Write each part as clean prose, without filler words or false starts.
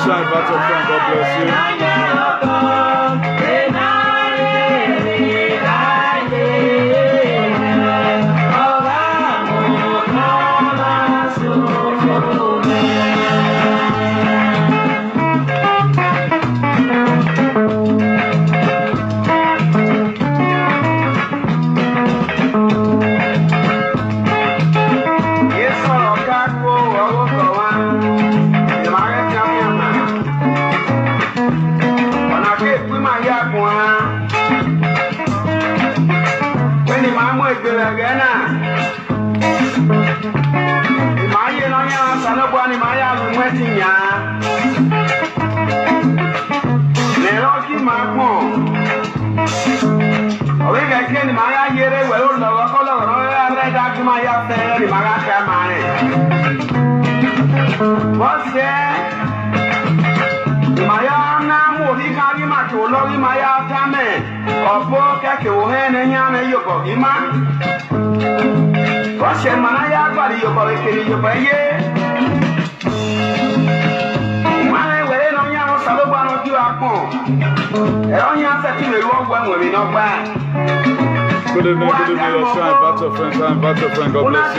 share, invite your friend. God bless you. Good evening, your share, invite your friend, invite your friend. God bless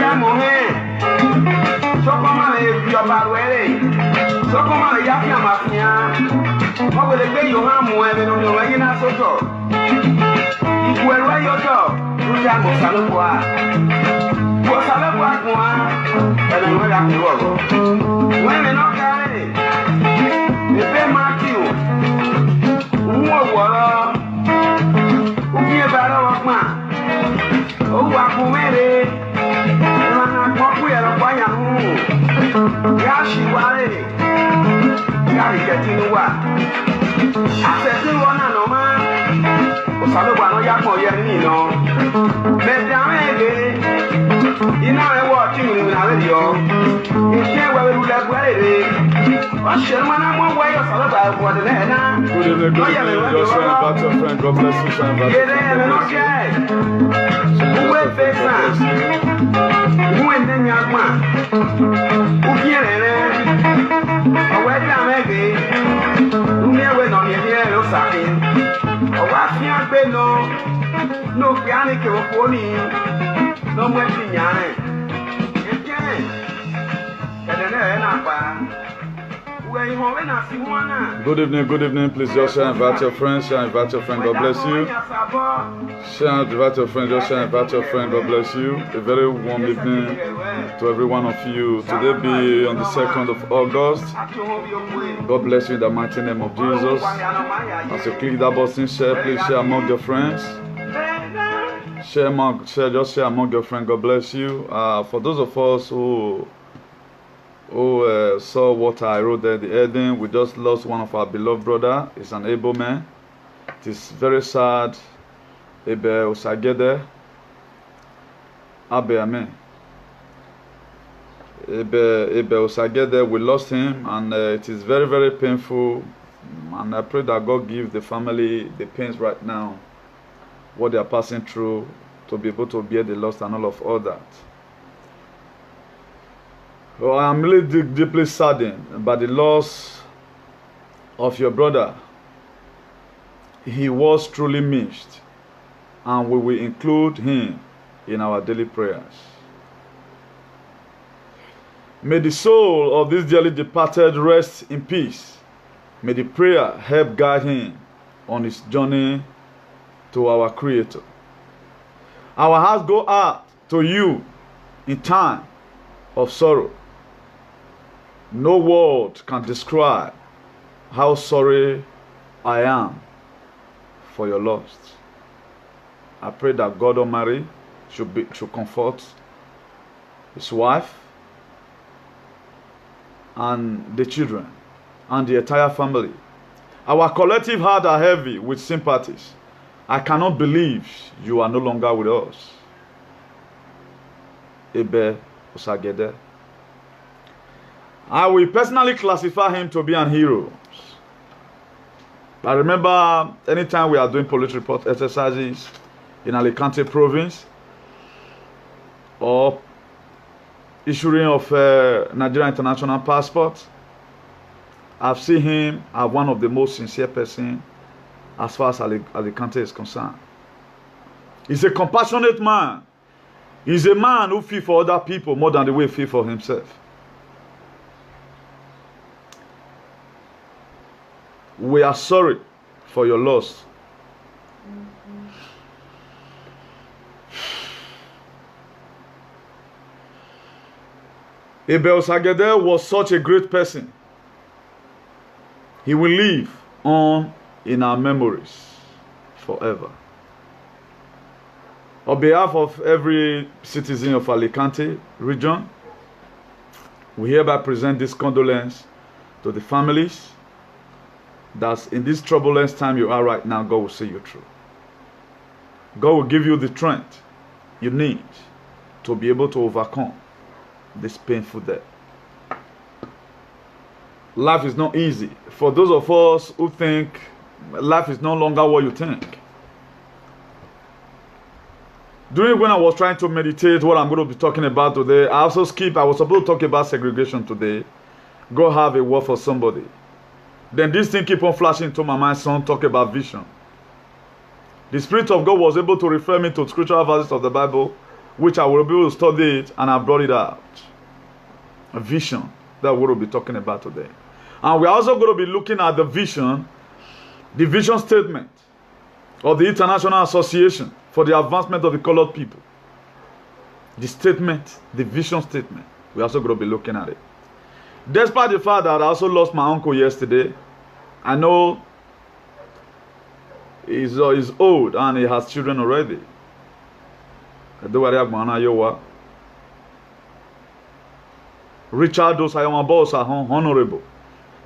Good evening, please just share, invite your friends, share, invite your friend, God bless you. Share, invite your friend, just share, invite your friend, God bless you. A very warm evening to every one of you. Today be on the 2nd of August. God bless you in the mighty name of Jesus. As you click that button, share, please share among your friends. Just share among your friends, God bless you. For those of us who saw what I wrote there, the heading, we just lost one of our beloved brother. He's an able man. It is very sad. Ebe Osagede. Abe Amen. Ebe Osagede, we lost him, and it is very, very painful. And I pray that God give the family the pains right now, what they are passing through, to be able to bear the loss and all of all that. Well, I'm really deeply saddened by the loss of your brother. He was truly missed, and we will include him in our daily prayers. May the soul of this dearly departed rest in peace. May the prayer help guide him on his journey to our Creator. Our hearts go out to you in time of sorrow. No word can describe how sorry I am for your loss. I pray that God Almighty should comfort his wife and the children and the entire family. Our collective hearts are heavy with sympathies. I cannot believe you are no longer with us. Ebe Osagede. I will personally classify him to be an hero. I remember anytime we are doing police report exercises in Alicante province or issuing of Nigeria international passport, I've seen him as one of the most sincere person as far as Alicante is concerned. He's a compassionate man. He's a man who feels for other people more than the way he feels for himself. We are sorry for your loss. Abel Sagede was such a great person. He will live on in our memories forever. On behalf of every citizen of Alicante region, we hereby present this condolence to the families. That in this turbulent time you are right now, God will see you through. God will give you the strength you need to be able to overcome this painful death. Life is not easy. For those of us who think life is no longer what you think. During when I was trying to meditate what I'm going to be talking about today, I also skipped. I was supposed to talk about segregation today. God have a word for somebody. Then this thing keep on flashing into my mind. Son, talk about vision. The Spirit of God was able to refer me to scriptural verses of the Bible, which I will be able to study it, and I brought it out. A vision that we will be talking about today. And we're also going to be looking at the vision statement of the International Association for the Advancement of the Colored People. The statement, the vision statement. We're also going to be looking at it. Despite the fact that I also lost my uncle yesterday, I know he's old and he has children already. Richard Osayomabos are honorable.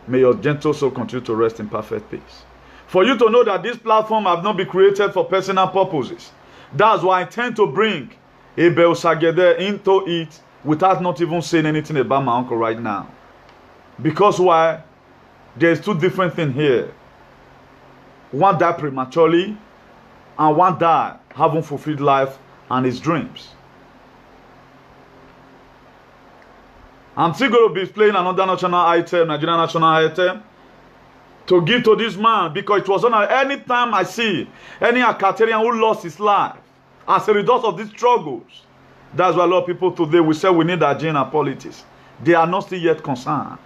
May your gentle soul continue to rest in perfect peace. For you to know that this platform have not been created for personal purposes. That's why I tend to bring Abel Sagede into it without not even saying anything about my uncle right now. Because why? There's two different things here. One died prematurely, and one died having fulfilled life and his dreams. I'm still going to be playing another national item, Nigerian national item, to give to this man, because it was on any time I see any Acatarian who lost his life as a result of these struggles. That's why a lot of people today will say we need agenda politics. They are not still yet concerned.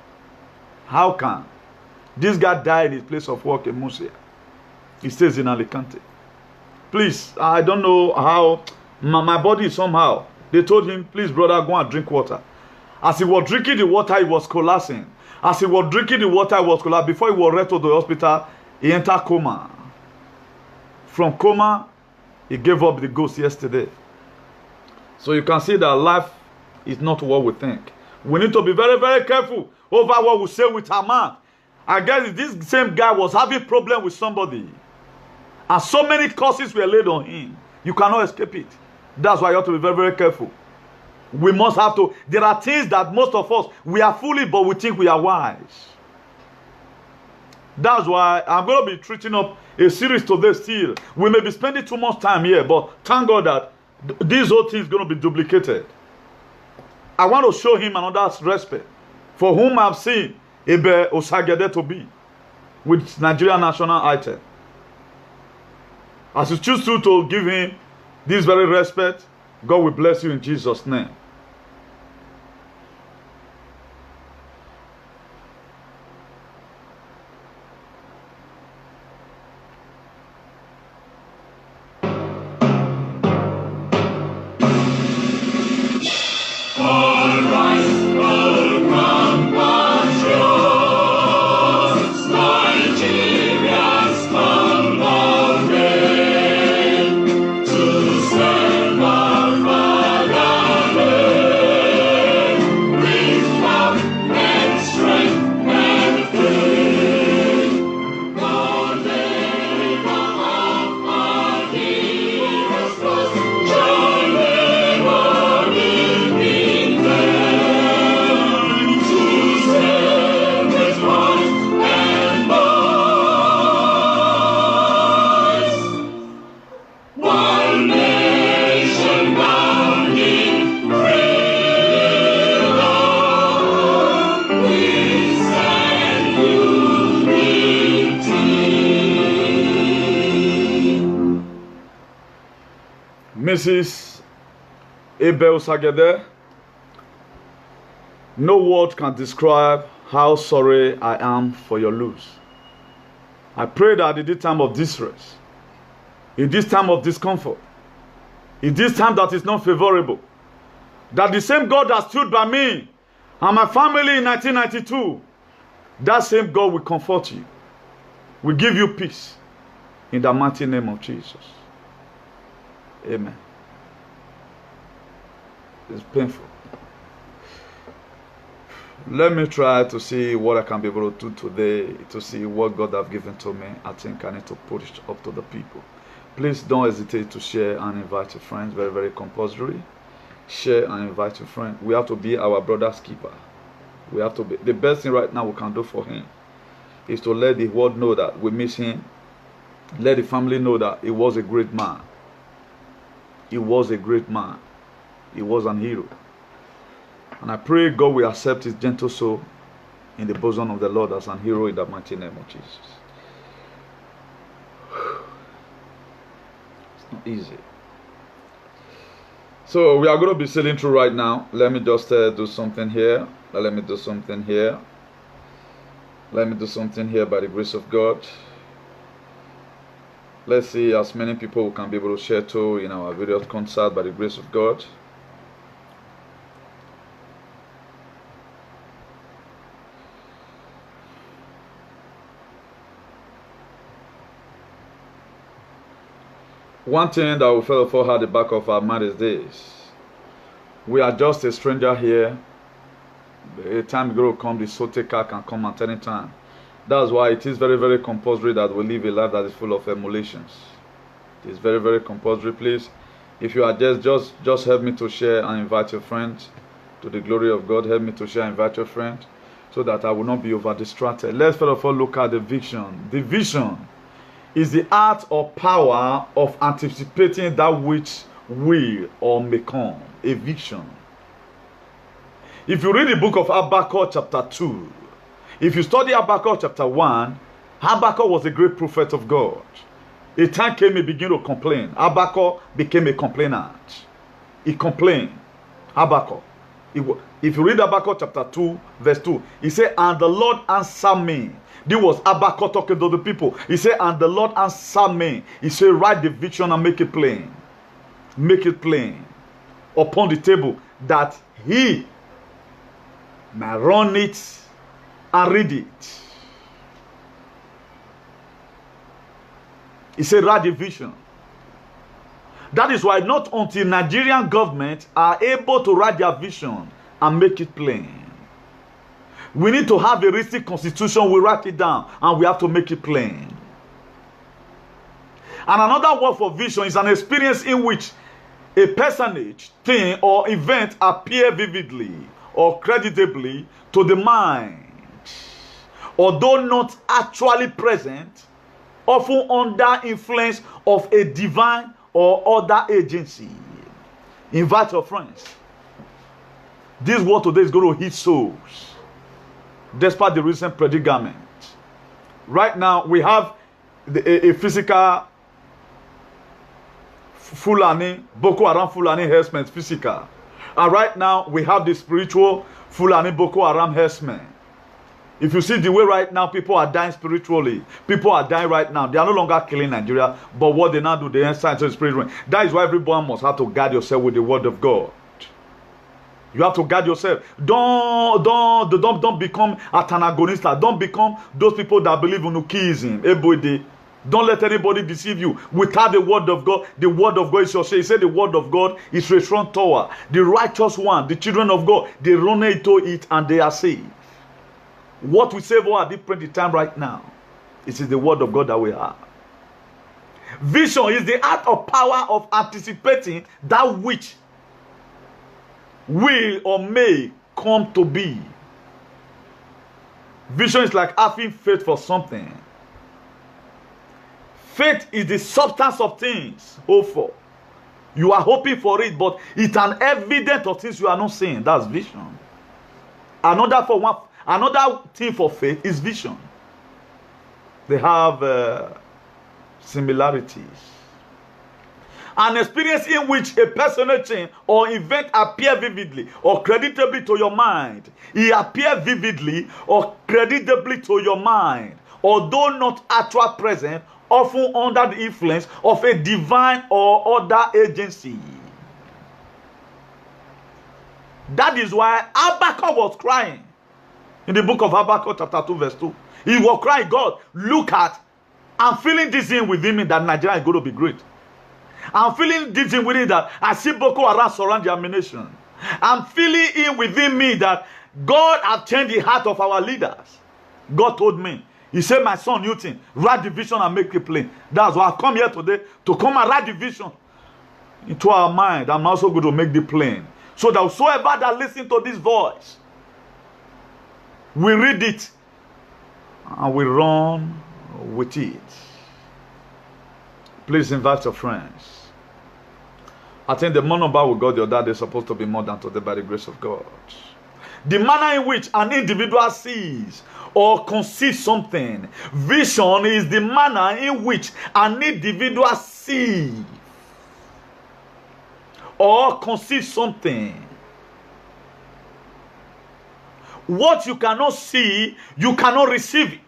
How can this guy die in his place of work in Musia? He stays in Alicante. Please, I don't know how my body somehow. They told him, please brother, go and drink water. As he was drinking the water, he was collapsing. As he was drinking the water, he was collapsing. Before he was read to the hospital, he entered coma. From coma, he gave up the ghost yesterday. So you can see that life is not what we think. We need to be very, very careful over what we say with our mouth. I guess this same guy was having a problem with somebody. And so many curses were laid on him. You cannot escape it. That's why you have to be very, very careful. We must have to. There are things that most of us, we are foolish, but we think we are wise. That's why I'm going to be treating up a series today still. We may be spending too much time here, but thank God that this whole thing is going to be duplicated. I want to show him another respect for whom I've seen Ebe Osagede to be with Nigerian national item. As you choose to give him this very respect, God will bless you in Jesus' name. To serve our Father. Mrs. Abel Sagede, no word can describe how sorry I am for your loss. I pray that in this time of distress, in this time of discomfort, in this time that is not favorable, that the same God that stood by me and my family in 1992, that same God will comfort you, will give you peace in the mighty name of Jesus. Amen. It's painful. Let me try to see what I can be able to do today, to see what God has given to me. I think I need to put it up to the people. Please don't hesitate to share and invite your friends. Very, very compulsory. Share and invite your friend. We have to be our brother's keeper. We have to be. The best thing right now we can do for him is to let the world know that we miss him. Let the family know that he was a great man. He was a great man. He was an hero. And I pray God will accept his gentle soul in the bosom of the Lord as an hero in the mighty name of Jesus. It's not easy. So we are going to be sailing through right now. Let me just do something here. Let me do something here. Let me do something here by the grace of God. Let's see as many people who can be able to share to in our various concert by the grace of God. One thing that we felt for at the back of our mind is this: we are just a stranger here. The time is going to come, the soul taker can come at any time. That's why it is very, very compulsory that we live a life that is full of emulations. It is very, very compulsory. Please, if you are just help me to share and invite your friends to the glory of God. Help me to share and invite your friend so that I will not be over distracted. Let's first of all look at the vision. The vision is the art or power of anticipating that which will or may come. A vision. If you read the book of Habakkuk chapter 2, if you study Habakkuk chapter 1, Habakkuk was a great prophet of God. A time came, he began to complain. Habakkuk became a complainant. He complained. Habakkuk. If you read Habakkuk chapter 2, verse 2, he said, and the Lord answered me. This was Habakkuk talking to the people. He said, and the Lord answered me. He said, write the vision and make it plain. Make it plain upon the table, that he may run it and read it. He said, write the vision. That is why not until Nigerian government are able to write their vision and make it plain. We need to have a written constitution. We write it down and we have to make it plain. And another word for vision is an experience in which a personage, thing, or event appear vividly or creditably to the mind, although not actually present, often under influence of a divine or other agency. Invite your friends. This word today is going to hit souls, despite the recent predicament. Right now, we have a physical Fulani, Boko Haram Fulani herdsmen, physical. And right now, we have the spiritual Fulani Boko Haram herdsmen. If you see the way right now people are dying spiritually, people are dying right now. They are no longer killing Nigeria, but what they now do, they enter into the spirit realm. That is why everyone must have to guard yourself with the word of God. You have to guard yourself. Don't become antagonista. Don't become those people that believe in Ukism. Don't let anybody deceive you. Without the word of God is your say. He said the word of God is a strong tower. The righteous one, the children of God, they run into it and they are saved. What we say at this point in time right now, it is the word of God that we have. Vision is the art or power of anticipating that which will or may come to be. Vision is like having faith for something. Faith is the substance of things hoped for. You are hoping for it, but it's an evidence of things you are not seeing. That's vision. Another thing for faith is vision. They have similarities. An experience in which a personal change or event appear vividly or creditably to your mind. It appear vividly or creditably to your mind, although not actual present, often under the influence of a divine or other agency. That is why Habakkuk was crying. In the book of Habakkuk chapter 2 verse 2. He was crying, God, look at, I'm feeling this in within me that Nigeria is going to be great. I'm feeling this in within that I see Boko Haram surround the nation. I'm feeling in within me that God has changed the heart of our leaders. God told me, he said, my son Newton, write the vision and make it plain. That's why I come here today, to come and write the vision into our mind. I'm also going to make the plain. So that whosoever that listen to this voice, we read it and we run with it. Please invite your friends. I think the number we got the other day is supposed to be more than today by the grace of God. The manner in which an individual sees or conceives something. Vision is the manner in which an individual sees or conceives something. What you cannot see, you cannot receive it.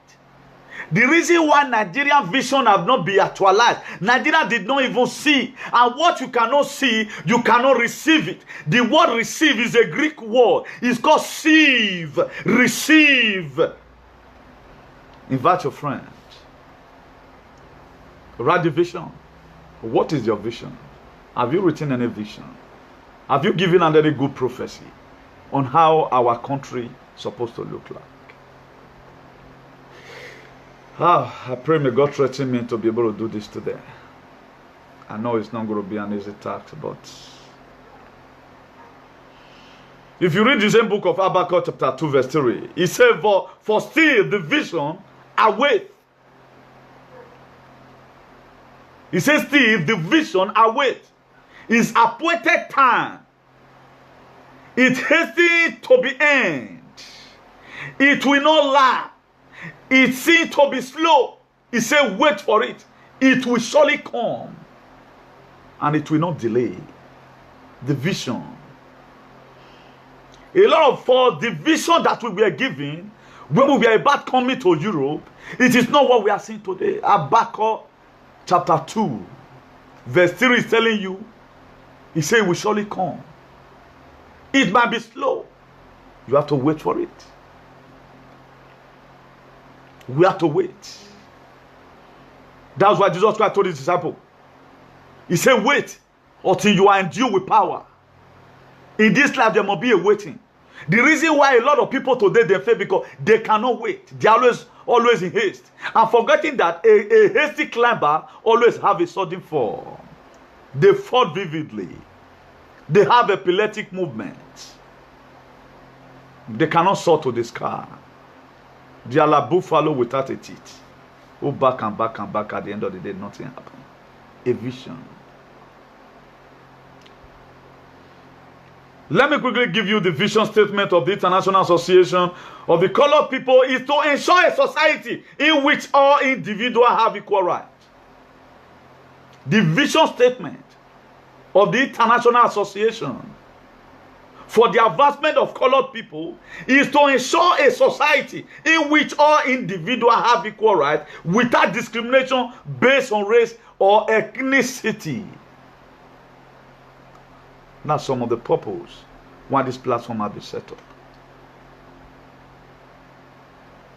The reason why Nigerian vision have not been actualized, Nigeria did not even see. And what you cannot see, you cannot receive it. The word receive is a Greek word. It's called sieve. Receive. Invite your friends. Write the vision. What is your vision? Have you written any vision? Have you given any good prophecy on how our country is supposed to look like? I pray may God threaten me to be able to do this today. I know it's not going to be an easy task, but if you read the same book of Habakkuk chapter 2 verse 3, it says, for still the vision await. It says still the vision await. Is appointed time. It hasty to be end. It will not lag. It seems to be slow. He said, wait for it. It will surely come. And it will not delay. The vision. A lot of for the vision that we were given when we were about coming to Europe, it is not what we are seeing today. Habakkuk chapter 2, verse 3 is telling you, he said, it will surely come. It might be slow. You have to wait for it. We have to wait. That's why Jesus Christ told his disciples. He said, wait until you are endued with power. In this life, there must be a waiting. The reason why a lot of people today, they fail because they cannot wait. They are always in haste. And forgetting that a hasty climber always have a sudden fall. They fall vividly. They have epileptic movements. They cannot soar to the sky. They are like buffalo without a teeth. Go back and back and back. At the end of the day, nothing happened. A vision. Let me quickly give you the vision statement of the International Association of the Colored People. Is to ensure a society in which all individuals have equal rights. The vision statement of the International Association for the advancement of colored people is to ensure a society in which all individuals have equal rights without discrimination based on race or ethnicity. That's some of the purpose why this platform has been set up.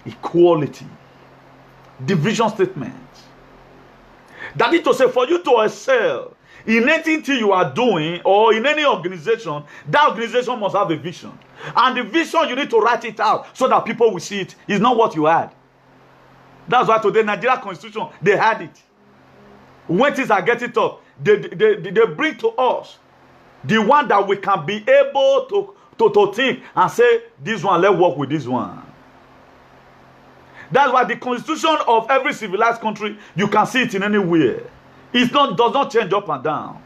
Equality. The vision statement. That is to say, for you to excel in anything you are doing or in any organization, that organization must have a vision. And the vision, you need to write it out so that people will see it. It's not what you had. That's why today, Nigeria Constitution, they had it. When things are getting tough, they bring to us the one that we can be able to think and say, this one, let's work with this one. That's why the constitution of every civilized country, you can see it in anywhere. It does not change up and down.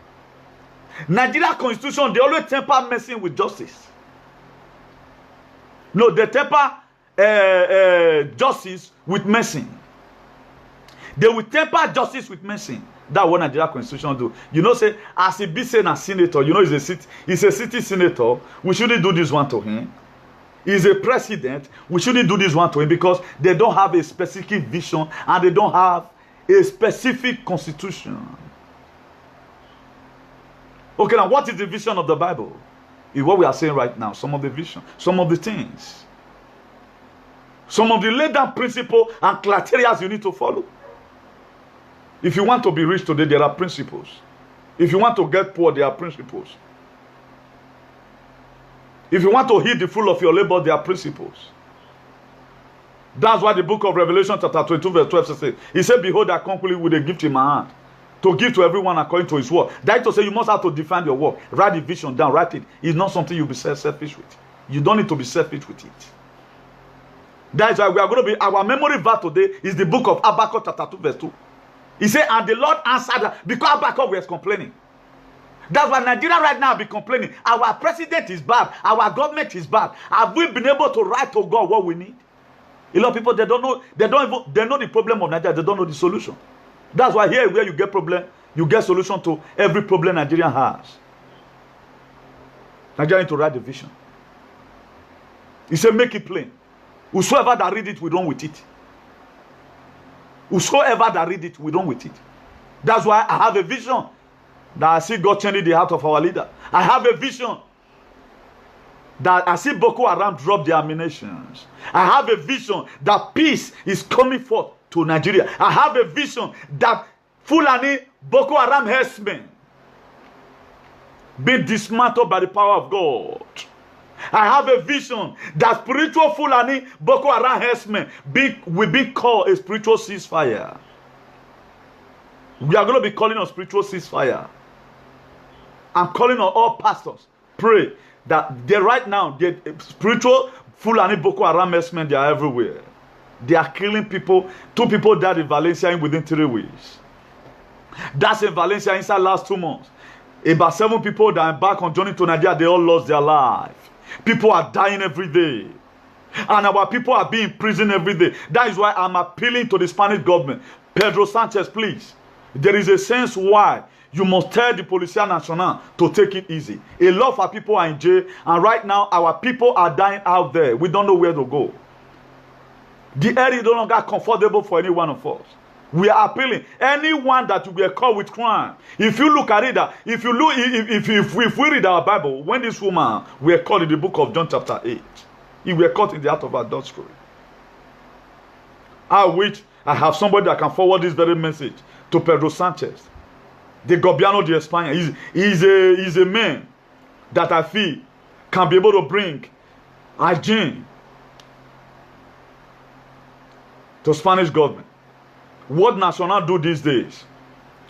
Nigeria constitution, they always temper messing with justice. No, they temper justice with messing. They will temper justice with messing. That's what Nigeria constitution do. You know, say, as he be saying a senator, you know, he's a city senator. We shouldn't do this one to him. He's a president. We shouldn't do this one to him because they don't have a specific vision and they don't have a specific constitution. Okay, now what is the vision of the Bible? Is what we are saying right now. Some of the vision, some of the things, some of the laid down principles and criteria you need to follow. If you want to be rich today, there are principles. If you want to get poor, there are principles. If you want to eat the fruit of your labor, there are principles. That's why the book of Revelation chapter 22 verse 12 says, he said, behold, I come quickly with a gift in my hand, to give to everyone according to his work. That is to say, you must have to define your work. Write the vision down, write it. It's not something you'll be selfish with. You don't need to be selfish with it. That is why we are going to be, our memory verse today is the book of Habakkuk chapter 2 verse 2. He said, and the Lord answered, because Habakkuk was complaining. That's why Nigeria right now be complaining. Our president is bad. Our government is bad. Have we been able to write to God what we need? A lot of people, they don't know. They know the problem of Nigeria. They don't know the solution. That's why here where you get problem, you get solution to every problem Nigeria has. Nigeria need to write the vision. He said, make it plain. Whosoever that read it, we run with it. Whosoever that read it, we run with it. That's why I have a vision that I see God changing the heart of our leader. I have a vision that I see Boko Haram drop their ammunitions. I have a vision that peace is coming forth to Nigeria. I have a vision that Fulani Boko Haram herdsmen being dismantled by the power of God. I have a vision that spiritual Fulani Boko Haram herdsmen will be called a spiritual ceasefire. We are going to be calling on spiritual ceasefire. I'm calling on all pastors. Pray that they right now, the spiritual Fulani Boko Haram herdsmen, they are everywhere. They are killing people. 2 people died in Valencia within 3 weeks. That's in Valencia inside last 2 months. About 7 people that are back on journey to Nigeria, they all lost their life. People are dying every day. And our people are being imprisoned every day. That is why I'm appealing to the Spanish government. Pedro Sanchez, please. There is a sense why you must tell the Policía Nacional to take it easy. A lot of our people are in jail. And right now, our people are dying out there. We don't know where to go. The area is no longer comfortable for any one of us. We are appealing. Anyone that will be caught with crime. If you look at it, if we read our Bible, when this woman were caught in the book of John chapter 8, he were caught in the act of adultery. I wish I have somebody that can forward this very message to Pedro Sanchez, the Gobierno de España. He's a man that I feel can be able to bring hygiene to Spanish government. What National do these days?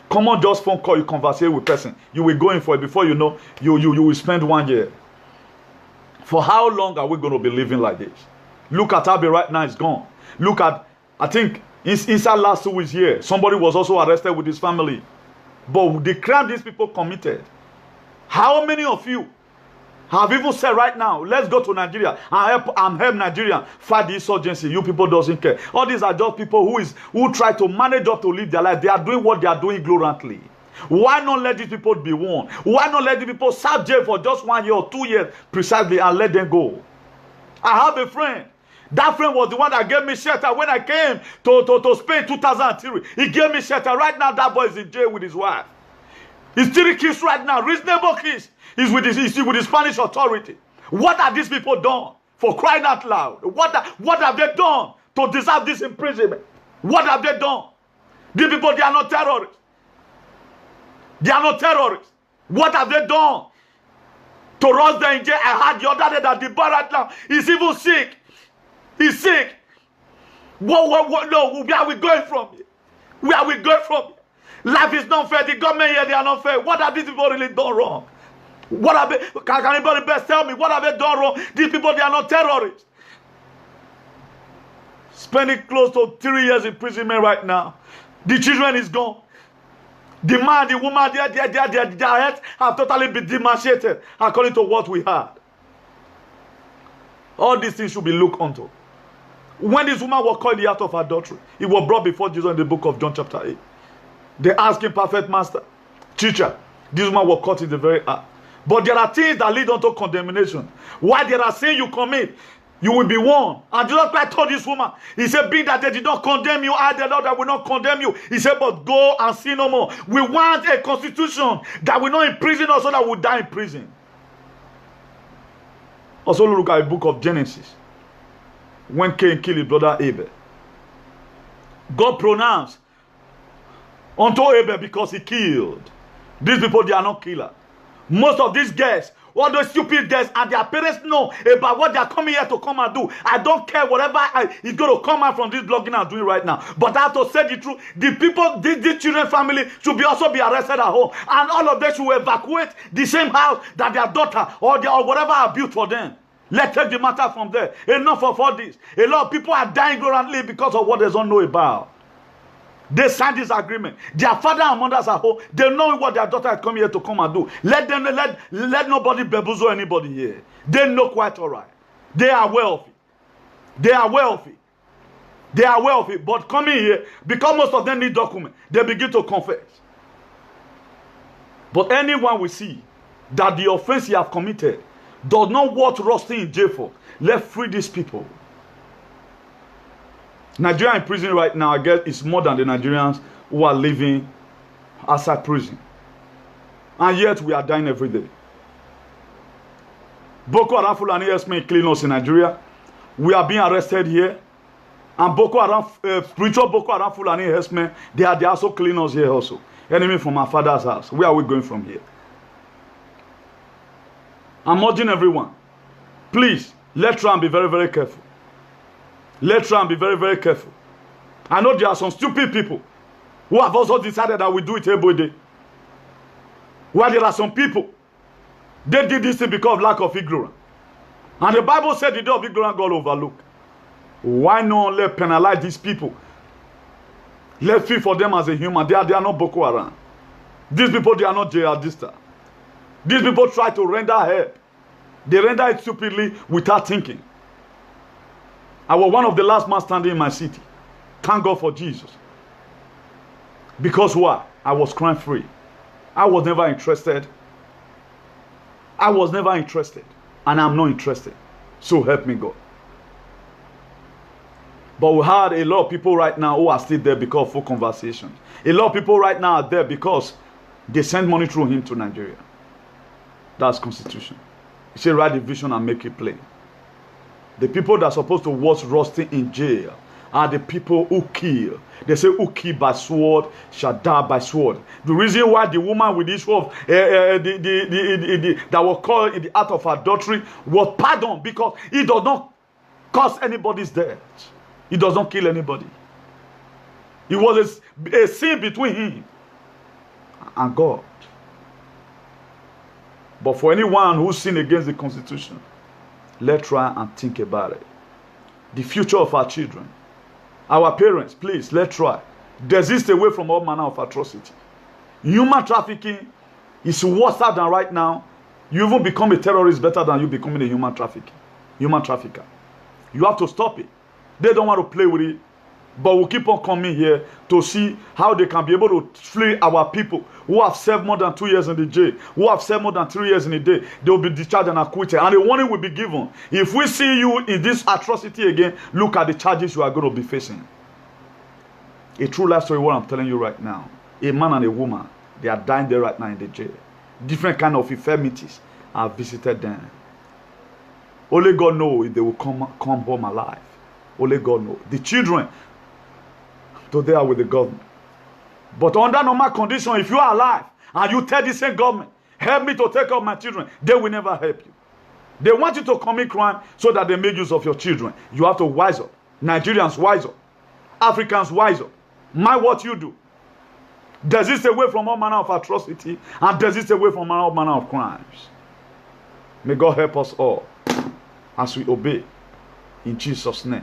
Come on, just phone call, you converse with person. You will go in for it. Before you know, you will spend 1 year. For how long are we going to be living like this? Look at Abbey right now, it's gone. Look at, I think, inside last 2 weeks here, somebody was also arrested with his family. But the crime these people committed, how many of you have even said right now, let's go to Nigeria and help Nigeria fight the insurgency? You people doesn't care. All these are just people who try to manage up to live their life. They are doing what they are doing ignorantly. Why not let these people be warned? Why not let these people serve jail for just 1 year or 2 years precisely and let them go? I have a friend. That friend was the one that gave me shelter when I came to Spain 2003. He gave me shelter. Right now, that boy is in jail with his wife. He's 3 kids right now, reasonable kids. He's with the Spanish authority. What have these people done? For crying out loud. What have they done to deserve this imprisonment? What have they done? These people, they are not terrorists. They are not terrorists. What have they done to rush them in jail? I heard the other day that the boy right now is even sick. He's sick. No, where are we going from here? Where are we going from here? Life is not fair. The government here, they are not fair. What have these people really done wrong? What have they, can anybody best tell me? What have they done wrong? These people, they are not terrorists. Spending close to 3 years in prison right now. The children is gone. The man, the woman, their heads have totally been demarcated according to what we had. All these things should be looked unto. When this woman was caught in the act of adultery, it was brought before Jesus in the book of John chapter 8. They ask him, perfect master, teacher, this woman was caught in the very act. But there are things that lead unto condemnation. Why there are sins you commit, you will be warned. And Jesus Christ told this woman, he said, be that they did not condemn you, I the Lord that will not condemn you. He said, but go and sin no more. We want a constitution that will not imprison us so that we will die in prison. Also look at the book of Genesis. When Cain killed his brother Abel, God pronounced unto Abel because he killed. These people, they are not killers. Most of these guys, all those stupid guys, and their parents know about what they are coming here to come and do. I don't care whatever is going to come out from this blogging I'm doing right now. But I have to say the truth. The people, this children family should also be arrested at home. And all of them should evacuate the same house that their daughter or whatever are built for them. Let's take the matter from there. Enough of all this. A lot of people are dying ignorantly because of what they don't know about. They signed this agreement. Their father and mothers at home, they know what their daughter is coming here to come and do. Let nobody bamboozle anybody here. They know quite all right. They are wealthy. They are wealthy. They are wealthy. But coming here, because most of them need documents, they begin to confess. But anyone we see that the offense he have committed does not worth rusting in jail for, let's free these people. Nigeria in prison right now, I guess, is more than the Nigerians who are living outside prison. And yet, we are dying every day. Boko Haram Fulani herdsmen killing us in Nigeria. We are being arrested here. And Boko Haram, spiritual Boko Haram Fulani herdsmen, they are also killing us here also. Enemy from our father's house. Where are we going from here? I'm urging everyone, please, let's try and be very, very careful. Let's try and be very, very careful. I know there are some stupid people who have also decided that we do it every day. While there are some people, they did this thing because of lack of ignorance. And the Bible said the day of ignorance God overlook. Why not let penalize these people? Let's feel for them as a human. They are not Boko Haram. These people, they are not jihadists. These people try to render help. They render it stupidly without thinking. I was one of the last man standing in my city. Thank God for Jesus. Because why? I was crime free. I was never interested. I was never interested. And I'm not interested. So help me God. But we had a lot of people right now who are still there because of full conversations. A lot of people right now are there because they send money through him to Nigeria. That's constitution. He said, write the vision and make it plain. The people that are supposed to watch rusting in jail are the people who kill. They say, who kill by sword shall die by sword. The reason why the woman with the issue of that was called in the act of adultery was pardoned because it does not cause anybody's death. It does not kill anybody. It was a sin between him and God. But for anyone who sinned against the Constitution, let's try and think about it. The future of our children. Our parents, please, let's try. Desist away from all manner of atrocity. Human trafficking is worse than right now. You even become a terrorist better than you becoming a human trafficker. You have to stop it. They don't want to play with it. But we'll keep on coming here to see how they can be able to free our people who have served more than 2 years in the jail, who have served more than 3 years in the day. They will be discharged and acquitted. And a warning will be given. If we see you in this atrocity again, look at the charges you are going to be facing. A true life story, what I'm telling you right now. A man and a woman, they are dying there right now in the jail. Different kind of infirmities have visited them. Only God knows if they will come home alive. Only God knows. The children, they are with the government. But under normal condition, if you are alive and you tell the same government, help me to take care of my children, they will never help you. They want you to commit crime so that they make use of your children. You have to wise up. Nigerians, wise up. Africans, wise up. Mind what you do. Desist away from all manner of atrocity and desist away from all manner of crimes. May God help us all as we obey in Jesus' name.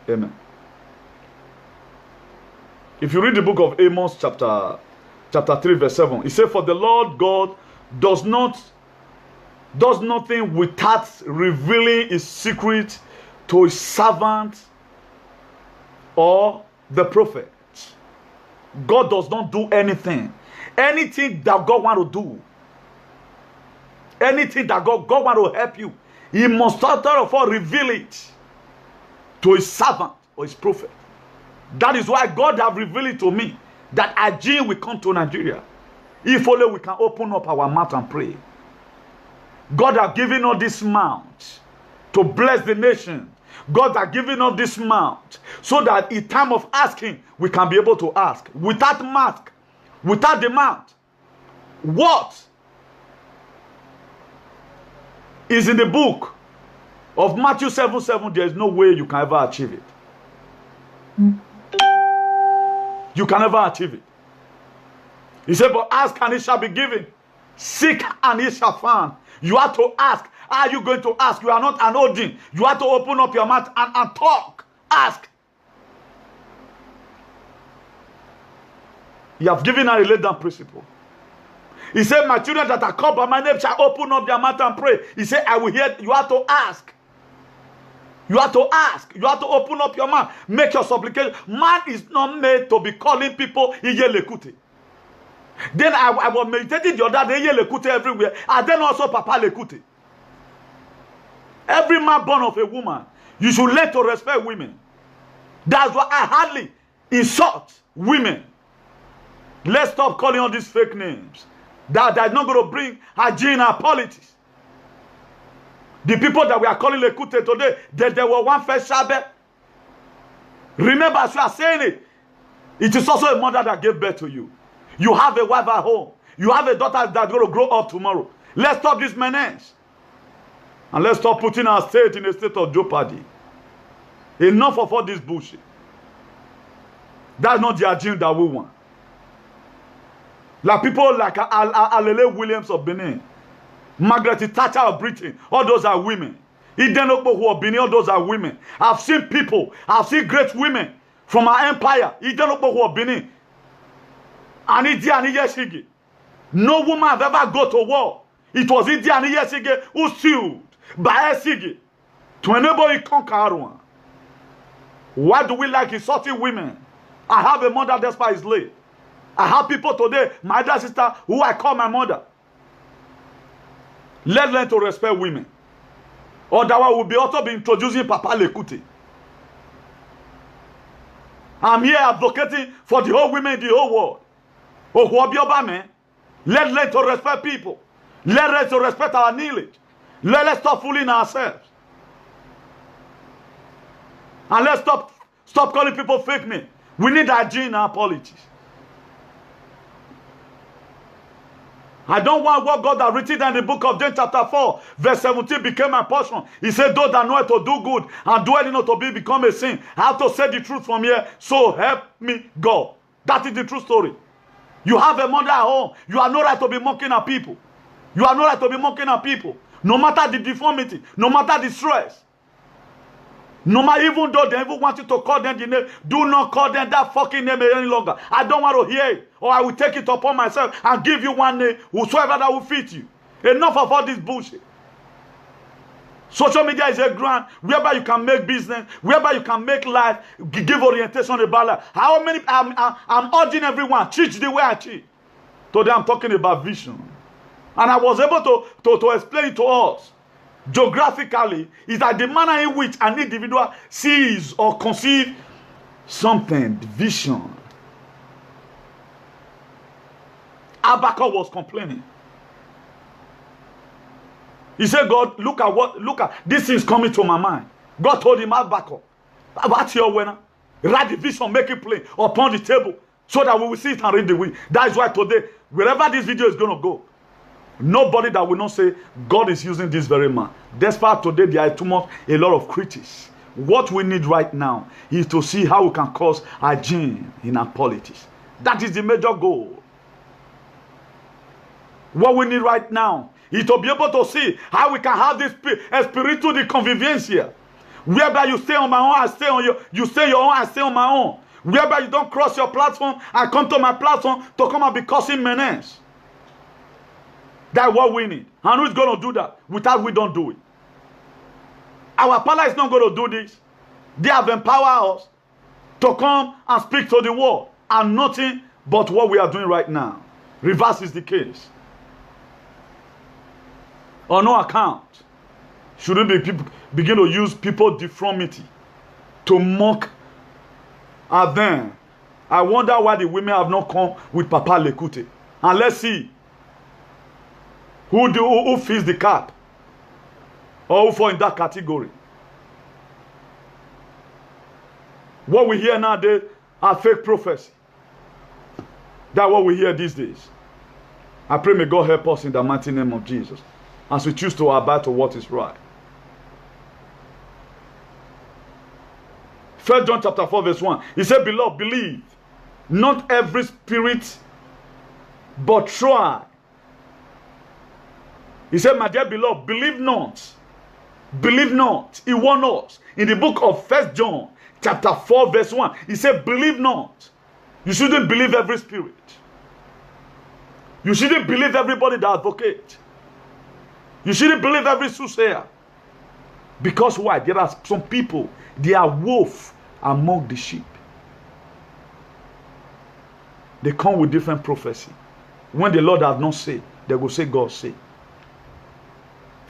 Amen. If you read the book of Amos chapter 3 verse 7, it says, for the Lord God does nothing without revealing his secret to his servant or the prophet. God does not do anything. Anything that God want to do, anything that God want to help you, He must first of all reveal it to His servant or His prophet. That is why God have revealed it to me that Ajin will come to Nigeria. If only we can open up our mouth and pray. God has given us this mouth to bless the nation. God has given us this mouth so that in time of asking, we can be able to ask. Without mouth, without the mouth, what is in the book of Matthew 7:7, there is no way you can ever achieve it. You can never achieve it. He said, but ask and it shall be given. Seek and it shall find. You have to ask. Are you going to ask? You are not an audience. You have to open up your mouth and talk. Ask. You have given a laid down principle. He said, my children that are called by my name shall open up their mouth and pray. He said, I will hear. You have to ask. You have to ask. You have to open up your mouth. Make your supplication. Man is not made to be calling people Iye Lekute. Then I was meditating the other day, Iye Lekute everywhere. And then also Papa Lekute. Every man born of a woman, you should learn to respect women. That's why I hardly insult women. Let's stop calling all these fake names. That are not going to bring Ajin in our politics. The people that we are calling Lekute today, there were one first Shabbat. Remember, as you are saying it, it is also a mother that gave birth to you. You have a wife at home. You have a daughter that's going to grow up tomorrow. Let's stop this menace. And let's stop putting our state in a state of jeopardy. Enough of all this bullshit. That's not the Ajin that we want. Like people like Alele Williams of Benin, Margaret Thatcher of Britain, all those are women. Eden Okpo of Benin, all those are women. I've seen people, I've seen great women from our empire. Eden Okpo of Benin. And Idi and Iyesige. No woman have ever go to war. It was Idi and Iyesige who sued by Esige to enable you conquer one. Why do we like insulting women? I have a mother despite his late. I have people today, my other sister, who I call my mother. Let's learn to respect women. Otherwise, we'll be also be introducing Papa Lekute. I'm here advocating for the whole women in the whole world. Let's learn to respect people. Let's learn to respect our knowledge. Let's stop fooling ourselves. And let's stop calling people fake men. We need Ajin in our politics. I don't want what God has written in the book of James chapter 4, verse 17 became my portion. He said, those that know how to do good and do it not to be become a sin. I have to say the truth from here. So help me God. That is the true story. You have a mother at home. You are not right to be mocking at people. You are not right to be mocking at people. No matter the deformity, no matter the stress. No matter, even though they even want you to call them the name, do not call them that fucking name any longer. I don't want to hear it. Or I will take it upon myself and give you one name, whosoever that will fit you. Enough of all this bullshit. Social media is a ground whereby you can make business, whereby you can make life, give orientation about life. How many, I'm urging everyone, teach the way I teach. Today I'm talking about vision. And I was able to explain it to us. Geographically, is that the manner in which an individual sees or conceives something, vision. Habakkuk was complaining. He said, God, look at this is coming to my mind. God told him, Habakkuk, what's your winner? Write the vision, make it plain upon the table so that we will see it and read the wind. That is why today, wherever this video is going to go, nobody that will not say God is using this very man. Despite today there are too much, a lot of critics. What we need right now is to see how we can cause Ajin in our politics. That is the major goal. What we need right now is to be able to see how we can have this spiritual convivence here. Whereby you stay on my own, I stay on your, you stay your own, I stay on my own. Whereby you don't cross your platform, I come to my platform to come and be causing menace. That's what we need. And who's going to do that? Without we don't do it. Our palace is not going to do this. They have empowered us to come and speak to the world. And nothing But what we are doing right now, reverse is the case. On no account, shouldn't be people begin to use people's deformity to mock at them. I wonder why the women have not come with Papa Lekute. And let's see who fills the cap or who fall in that category. What we hear nowadays are fake prophecy. That's what we hear these days. I pray may God help us in the mighty name of Jesus as we choose to abide to what is right. 1 John chapter 4 verse 1. He said, beloved, believe not every spirit, but try. He said, my dear beloved, believe not. Believe not. He warned us. In the book of 1 John chapter 4 verse 1. He said, believe not. You shouldn't believe every spirit. You shouldn't believe everybody that advocates. You shouldn't believe every soothsayer. Because why? There are some people, they are wolf among the sheep. They come with different prophecy. When the Lord has not said, they will say God say.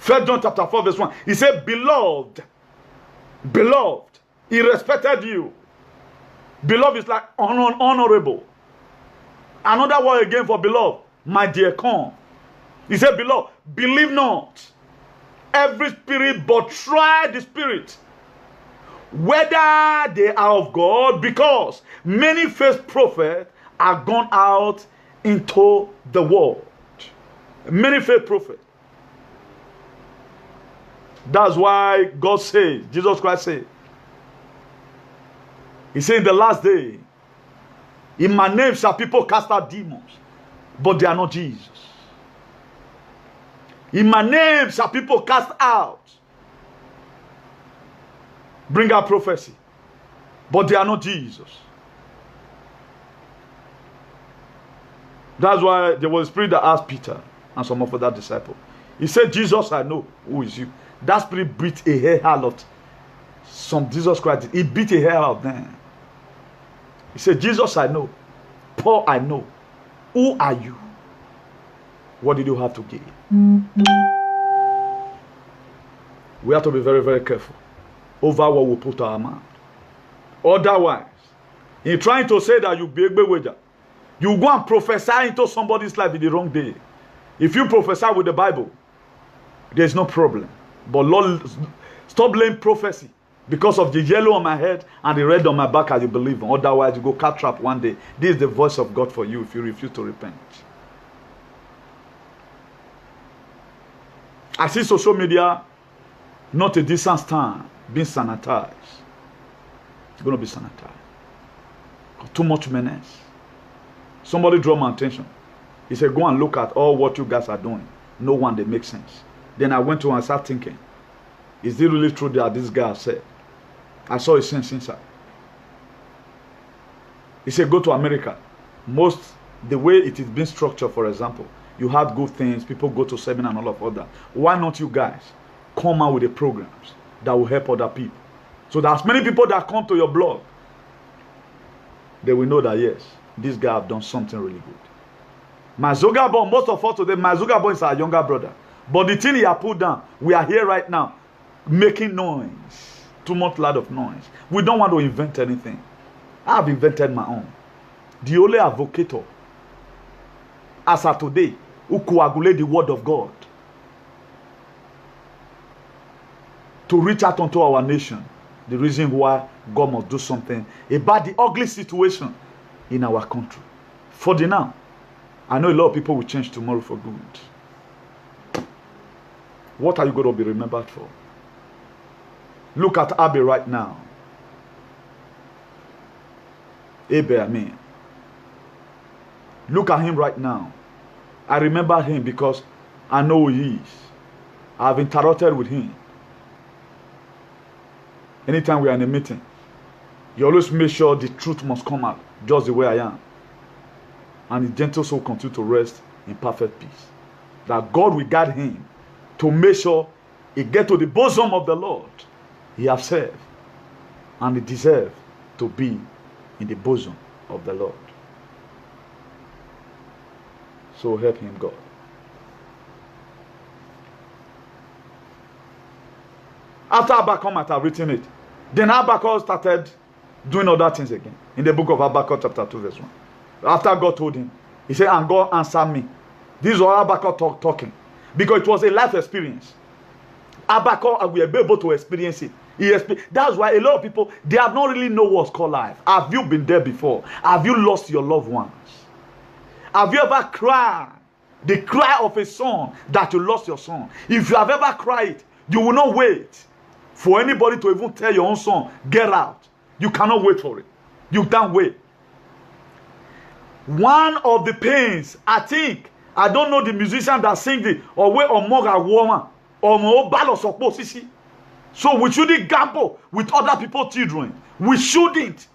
1 John chapter 4 verse 1. He said, beloved, beloved, he respected you. Beloved is like honorable. Another word again for beloved, my dear, come. He said, beloved, believe not every spirit, but try the spirit, whether they are of God, because many false prophets are gone out into the world. Many false prophets. That's why God says, Jesus Christ said, he said, in the last day, in my name shall people cast out demons, but they are not Jesus. In my name shall people cast out, bring out prophecy, but they are not Jesus. That's why there was a spirit that asked Peter and some of other disciples. He said, Jesus, I know. Who is you? That spirit beat a hair out. Some Jesus Christ, he beat a hair out of them. He said, Jesus, I know. Paul, I know. Who are you? What did you have to give? We have to be very, very careful over what we put our mouth. Otherwise, in trying to say that you be a wager, you go and prophesy into somebody's life in the wrong day. If you prophesy with the Bible, there's no problem. But Lord, stop blaming prophecy because of the yellow on my head and the red on my back as you believe. Otherwise, you go cat trap one day. This is the voice of God for you if you refuse to repent. I see social media, not a decent time, being sanitized. It's going to be sanitized. Too much menace. Somebody draw my attention. He said, go and look at all what you guys are doing. No one, they make sense. Then I went to and started thinking, is it really true that this guy said? I saw a sense inside. He said, go to America. The way it is being structured, for example, you have good things, people go to seminar and all of that. Why not you guys come out with the programs that will help other people? So that as many people that come to your blog, they will know that yes, this guy have done something really good. My Zogabon, most of us today, my Zogabon is our younger brother. But the thing he has put down, we are here right now, making noise. Too much lot of noise. We don't want to invent anything. I have invented my own. The only advocator, as of today, who coagulate the word of God to reach out unto our nation. The reason why God must do something about the ugly situation in our country. For the now, I know a lot of people will change tomorrow for good. What are you going to be remembered for? Look at Abe right now. Abe, I mean. Look at him right now. I remember him because I know who he is. I've interacted with him. Anytime we are in a meeting, you always make sure the truth must come out just the way I am. And his gentle soul continue to rest in perfect peace. That God will guide him to make sure he get to the bosom of the Lord he has served. And he deserves to be in the bosom of the Lord. So help him God. After Habakkuk might have written it, then Habakkuk started doing other things again. In the book of Habakkuk chapter 2 verse 1. After God told him, he said, and God answered me. This is what Habakkuk talking. Because it was a life experience. Habakkuk will be able to experience it. That's why a lot of people, they have not really know what's called life. Have you been there before? Have you lost your loved ones? Have you ever cried the cry of a son that you lost your son? If you have ever cried, you will not wait for anybody to even tell your own son, get out. You cannot wait for it. You can't wait. One of the pains, I think, I don't know the musician that sings it, or where or moga woman, or more battles of position. So we shouldn't gamble with other people's children. We shouldn't.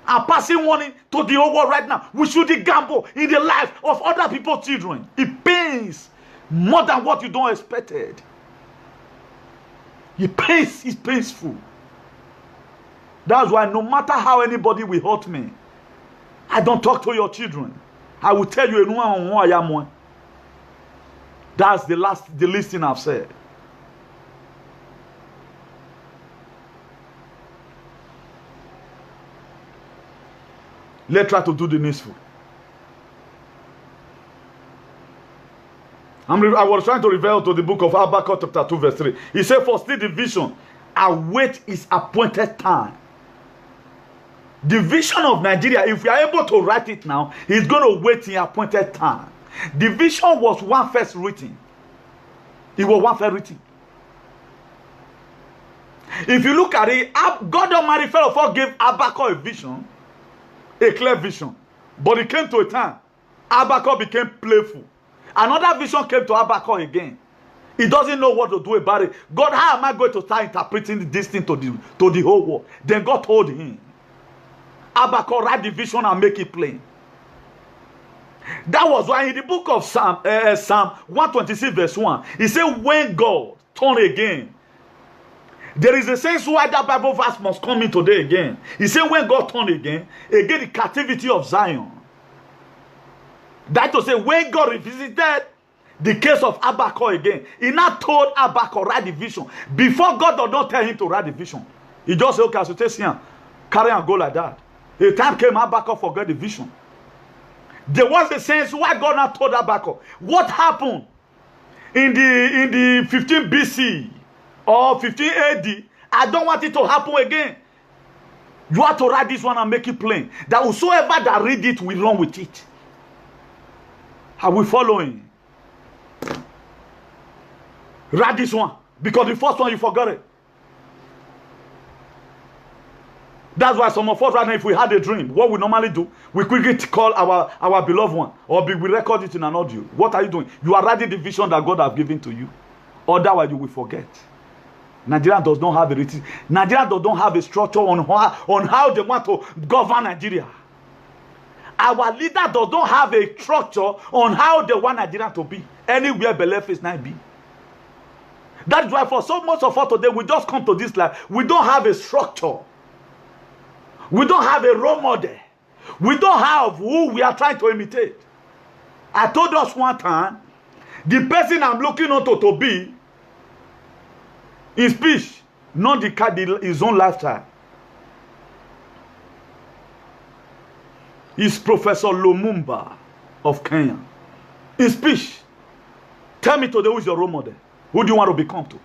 I'm passing warning to the whole world right now. We shouldn't gamble in the life of other people's children. It pains more than what you don't expected. It pains, it's painful. That's why no matter how anybody will hurt me, I don't talk to your children. I will tell you I am one. That's the least thing I've said. Let's try to do the needful. I was trying to refer to the book of Habakkuk chapter 2 verse 3. He said, for still the vision, await his appointed time. The vision of Nigeria, if we are able to write it now, he's going to wait in appointed time. The vision was one first written. It was one first written. If you look at it, God Almighty first of all gave Habakkuk a vision, a clear vision. But it came to a time, Habakkuk became playful. Another vision came to Habakkuk again. He doesn't know what to do about it. God, how am I going to start interpreting this thing to the whole world? Then God told him, Habakkuk, write the vision and make it plain. That was why in the book of Psalm 126 verse 1, he said, when God turn again. There is a sense why that Bible verse must come in today again. He said, when God turn again the captivity of Zion. That to say, when God revisited the case of Habakkuk again, he now told Habakkuk, write the vision. Before God did not tell him to write the vision. He just said, okay, so take here, carry and go like that. The time came, Habakkuk forgot the vision. There was a sense why God now told Habakkuk. What happened in the 15 BC or 15 AD? I don't want it to happen again. You have to write this one and make it plain. That whosoever that read it will run with it. Are we following? Write this one. Because the first one you forgot it. That's why some of us right now, if we had a dream, what we normally do, we quickly call our beloved one, or we record it in an audio. What are you doing? You are writing the vision that God has given to you. Otherwise, you will forget. Nigeria does not have a Nigeria does not have a structure on how they want to govern Nigeria. Our leader does not have a structure on how they want Nigeria to be. Anywhere belief is not be. That's why for so much of us today, we just come to this life. We don't have a structure. We don't have a role model. We don't have who we are trying to imitate. I told us one time, the person I'm looking onto to be in speech, not his own lifestyle. Is Professor Lumumba of Kenya. In speech, tell me today who is your role model. Who do you want to become to?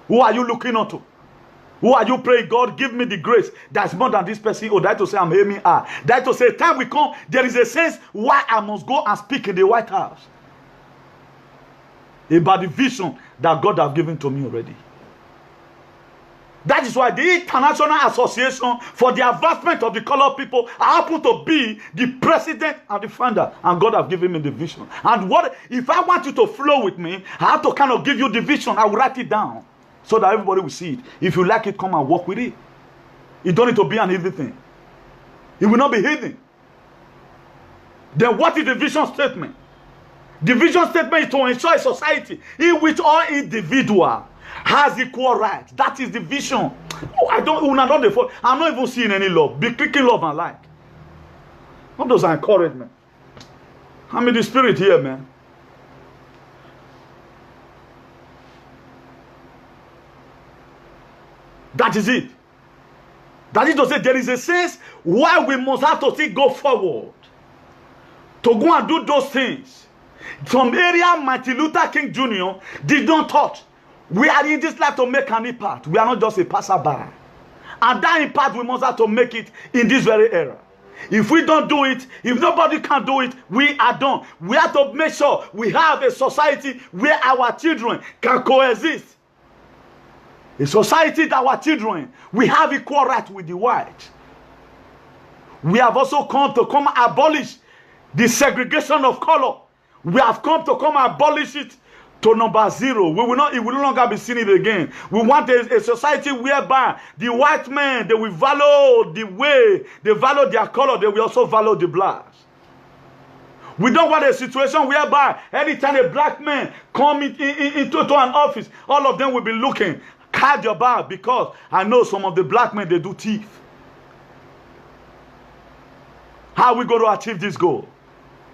Who are you looking onto? Who are you praying, God, give me the grace that's more than this person? Or that to say I'm aiming at. That to say time will come, there is a sense why I must go and speak in the White House. About the vision that God has given to me already. That is why the International Association for the Advancement of the Colored People, I happen to be the president and the founder, and God has given me the vision. And what if I want you to flow with me, I have to kind of give you the vision. I will write it down so that everybody will see it. If you like it, come and work with it. It don't need to be an hidden thing. It will not be hidden. Then what is the vision statement? The vision statement is to ensure a society in which all individuals has equal rights. That is the vision. Oh, I'm not even seeing any love. Be clicking love and like. What does encouragement? I'm in the spirit here, man. That is it. That is to say, there is a sense why we must have to still go forward to go and do those things. Some area Martin Luther King Jr. did not touch. We are in this life to make an impact. We are not just a passerby. And that impact, we must have to make it in this very era. If we don't do it, if nobody can do it, we are done. We have to make sure we have a society where our children can coexist. A society that our children, we have equal rights with the white. We have also come to abolish the segregation of color. We have come to abolish it to number 0. It will no longer be seen it again. We want a society whereby the white men, they will value the way they value their color, they will also value the blacks. We don't want a situation whereby anytime a black man come into an office, all of them will be looking, card your back, because I know some of the black men, they do thief. How are we going to achieve this goal?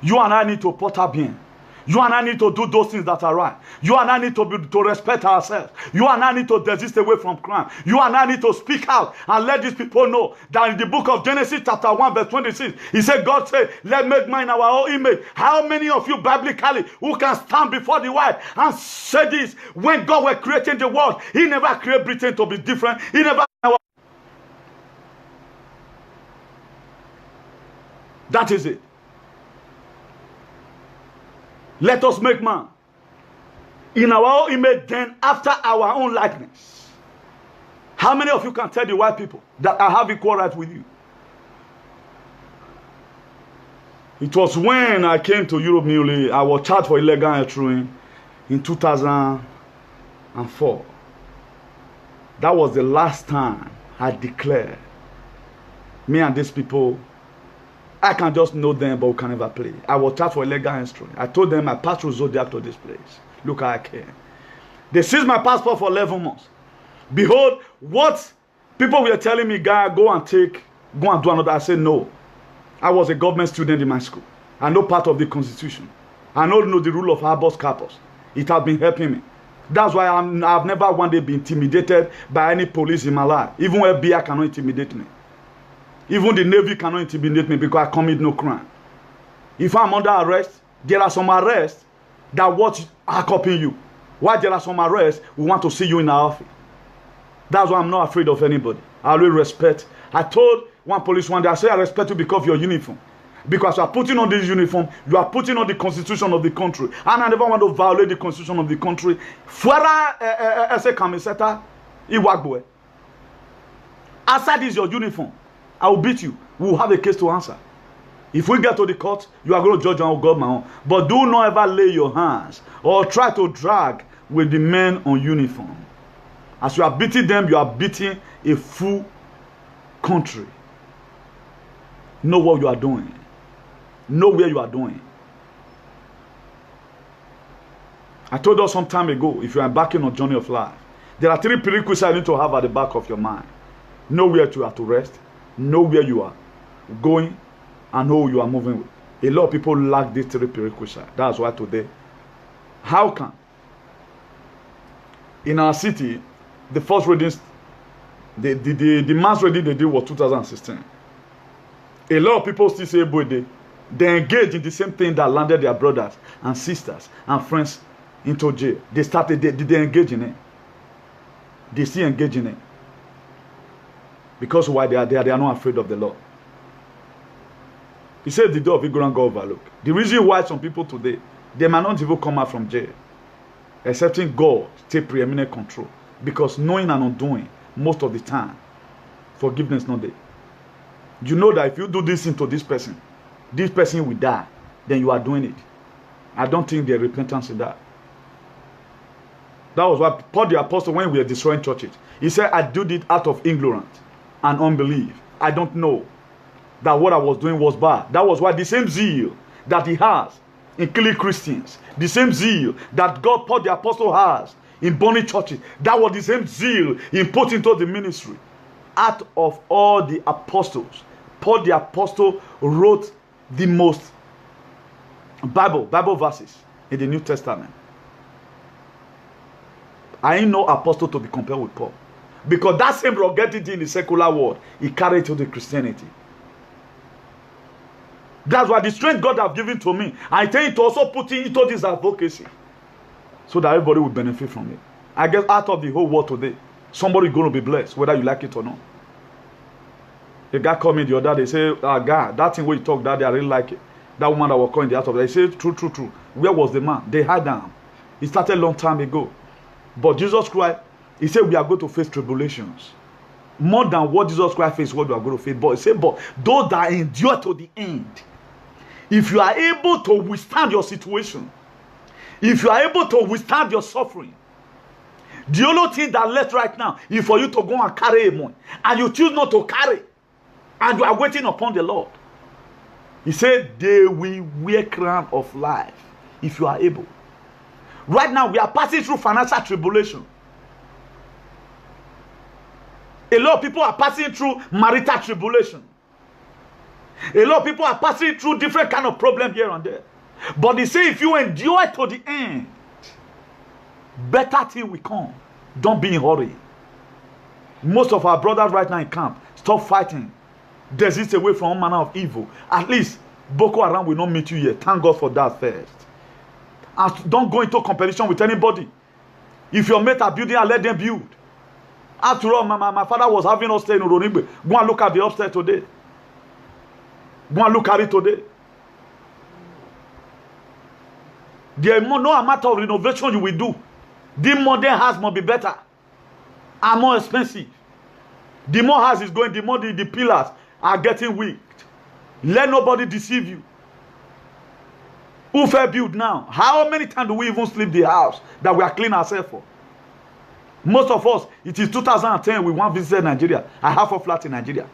You and I need to porter bien. You and I need to do those things that are right. You and I need to respect ourselves. You and I need to desist away from crime. You and I need to speak out and let these people know that in the book of Genesis chapter 1 verse 26, he said, God said, let make man our own image. How many of you biblically who can stand before the white and say this? When God was creating the world, he never created Britain to be different. He never... That is it. Let us make man in our own image, then after our own likeness. How many of you can tell the white people that I have equal right with you? It was when I came to Europe newly, I was charged for illegal entry in 2004. That was the last time I declared, me and these people, I can just know them, but we can never play. I was charged for illegal entry. I told them I passed through Zodiac to this place. Look how I came. They seized my passport for 11 months. Behold, what people were telling me, guy, go and do another. I said, no. I was a government student in my school. I know part of the constitution. I know the rule of habeas corpus. It has been helping me. That's why I've never one day been intimidated by any police in my life. Even FBI cannot intimidate me. Even the Navy cannot intimidate me because I commit no crime. If I'm under arrest, there are some arrests that what are copying you. While there are some arrests, we want to see you in our office. That's why I'm not afraid of anybody. I will respect. I told one police one day, I said, I respect you because of your uniform. Because you are putting on this uniform, you are putting on the constitution of the country. And I never want to violate the constitution of the country. Fuera ese camiseta, iwagboe. Outside is your uniform. I will beat you. We will have a case to answer. If we get to the court, you are going to judge on God my own. But do not ever lay your hands or try to drag with the men on uniform. As you are beating them, you are beating a full country. Know what you are doing. Know where you are doing. I told us some time ago, if you are embarking on a journey of life, there are 3 prerequisites you need to have at the back of your mind. Know where you are to rest. Know where you are going and know who you are moving with. A lot of people lack these 3 prerequisites. That's why today, how can in our city the first readings, the mass reading they did was 2016. A lot of people still say they engage in the same thing that landed their brothers and sisters and friends into jail. They engage in it. They still engage in it. Because why they are not afraid of the law. He said the door of ignorance go overlook. The reason why some people today, they might not even come out from jail, excepting God take preeminent control. Because knowing and undoing, most of the time, forgiveness not there. You know that if you do this thing to this person will die, then you are doing it. I don't think there's repentance in that. That was why Paul the Apostle, when we were destroying churches, he said, I did it out of ignorance and unbelief. I don't know that what I was doing was bad. That was why the same zeal that he has in killing Christians, the same zeal that God, Paul the Apostle, has in burning churches, that was the same zeal he put into the ministry. Out of all the apostles, Paul the Apostle wrote the most Bible verses in the New Testament. I ain't no apostle to be compared with Paul. Because that same ruggedity in the secular world, he carried to the Christianity. That's why the strength God has given to me, I tell you to also put into this advocacy, so that everybody will benefit from it. I guess out of the whole world today, somebody is going to be blessed, whether you like it or not. A guy called me the other day, say, God, that thing where you talk that day, I really like it. That woman that was calling the house of, they said, true. Where was the man? They had him. He started a long time ago. But Jesus Christ, he said we are going to face tribulations. More than what Jesus Christ faced, what we are going to face. But he said, but those that endure to the end, if you are able to withstand your situation, if you are able to withstand your suffering, the only thing that left right now is for you to go and carry a money, and you choose not to carry, and you are waiting upon the Lord. He said they will wear crown of life if you are able. Right now we are passing through financial tribulation. A lot of people are passing through marital tribulation. A lot of people are passing through different kind of problem here and there. But they say if you endure to the end, better thing will come. Don't be in a hurry. Most of our brothers right now in camp, stop fighting. Desist away from all manner of evil. At least Boko Haram will not meet you here. Thank God for that first. And don't go into competition with anybody. If your mate are building, let them build. After all, my father was having us stay in Uronigbe. Go and look at the upstairs today. Go and look at it today. There is no amount of renovation you will do. The modern house must be better and more expensive. The more house is going, the more the pillars are getting weak. Let nobody deceive you. Who fair build now? How many times do we even sleep the house that we are cleaning ourselves for? Most of us, it is 2010, we want to visit Nigeria. I have a flat in Nigeria.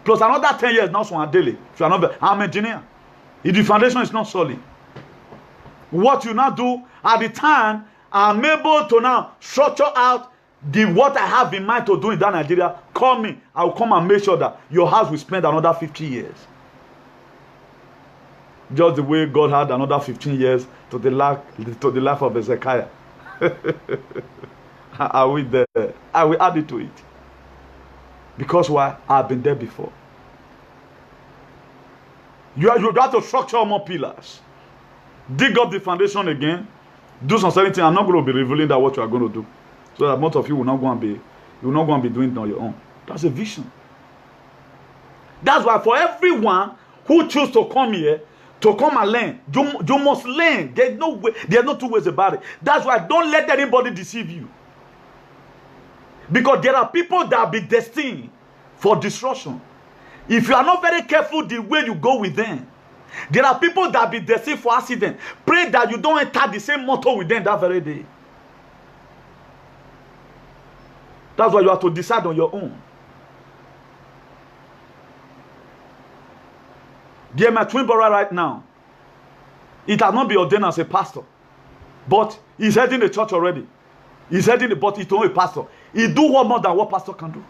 Plus another 10 years now, so I'm daily. If you are not, I'm an engineer. If the foundation is not solid, what you now do at the time, I'm able to now structure out what I have in mind to do in that Nigeria. Call me. I will come and make sure that your house will spend another 50 years. Just the way God had another 15 years to the life of Hezekiah. I will add it to it. Because why? I've been there before. You have to structure more pillars. Dig up the foundation again. Do some certain things. I'm not going to be revealing that what you are going to do. So that most of you will not go and be doing it on your own. That's a vision. That's why for everyone who choose to come here, to come and learn, you must learn. There's no way, there's no two ways about it. That's why don't let anybody deceive you. Because there are people that be destined for destruction. If you are not very careful the way you go with them, there are people that be destined for accident. Pray that you don't enter the same motor with them that very day. That's why you have to decide on your own. Dear, my twin brother right now, it has not been ordained as a pastor, but he's heading the church already. He's heading the, but he's not a pastor. He do one more than what pastor can do.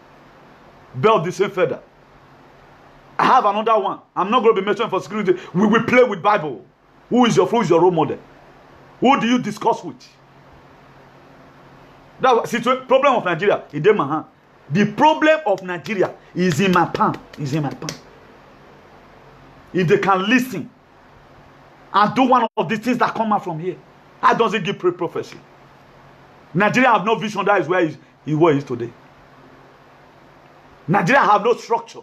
Build the same feather. I have another one. I'm not going to be mentioning for security. We will play with Bible. Who is your role model? Who do you discuss with? That's the problem of Nigeria. It's in my hand. The problem of Nigeria is in my palm. Is in my palm. If they can listen and do one of the things that come out from here, how does it give prophecy? Nigeria have no vision. That is where he is today. Nigeria have no structure.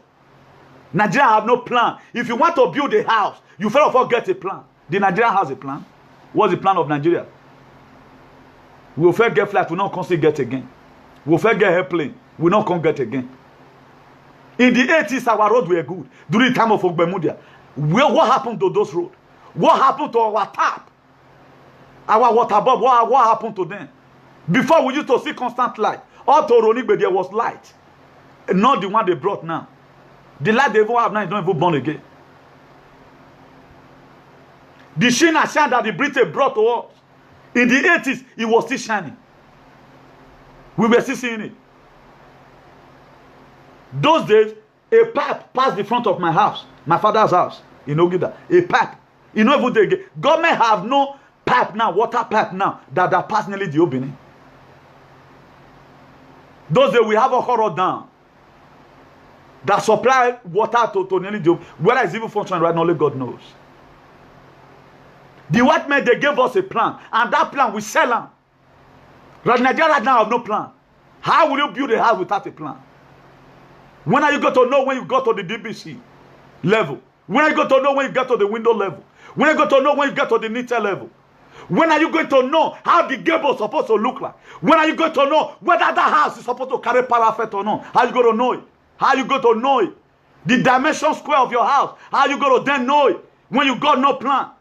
Nigeria have no plan. If you want to build a house, you first of all get a plan. The Nigeria has a plan. What's the plan of Nigeria? We will first get flight, we will not constantly get again. We will first get airplane, we will not come get again. In the 80s, our roads were good. During the time of Ogbemudia, what happened to those roads? What happened to our tap? Our water bulb, what happened to them? Before we used to see constant light. All to Ronigbe, there was light. Not the one they brought now. The light they even have now is not even born again. The shine and shine that the British brought to us, in the 80s, it was still shining. We were still seeing it. Those days, a pipe passed the front of my house, my father's house in Ogida. A pipe. You know, every day, government have no pipe now, water pipe now, that pass nearly the opening. Those days we have a horror down that supply water to nearly the whether it's even functioning right now, only God knows. The white men, they gave us a plan, and that plan we sell them. Right, Nigeria right now have no plan. How will you build a house without a plan? When are you going to know when you got to the DBC level? When are you going to know when you get to the window level? When are you going to know when you get to the knitted level? When are you going to know how the gable is supposed to look like? When are you going to know whether that house is supposed to carry parapet or not? How are you going to know it? How are you going to know it? The dimension square of your house. How are you going to then know it when you got no plan?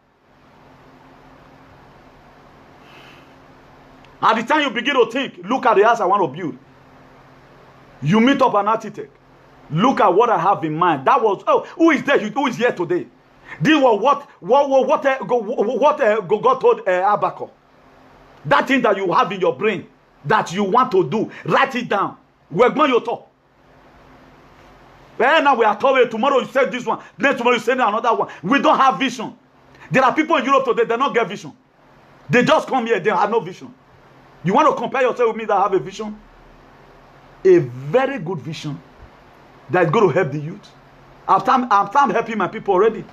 At the time you begin to think, look at the house I want to build. You meet up an architect. Look at what I have in mind. That was, oh, who is there? Who is here today? This was what God told Habakkuk. That thing that you have in your brain that you want to do, write it down. We're going to talk. Now we are talking. Tomorrow you say this one. Then tomorrow you say another one. We don't have vision. There are people in Europe today, they don't get vision. They just come here, they have no vision. You want to compare yourself with me that have a vision? A very good vision that is going to help the youth. I'm helping my people already.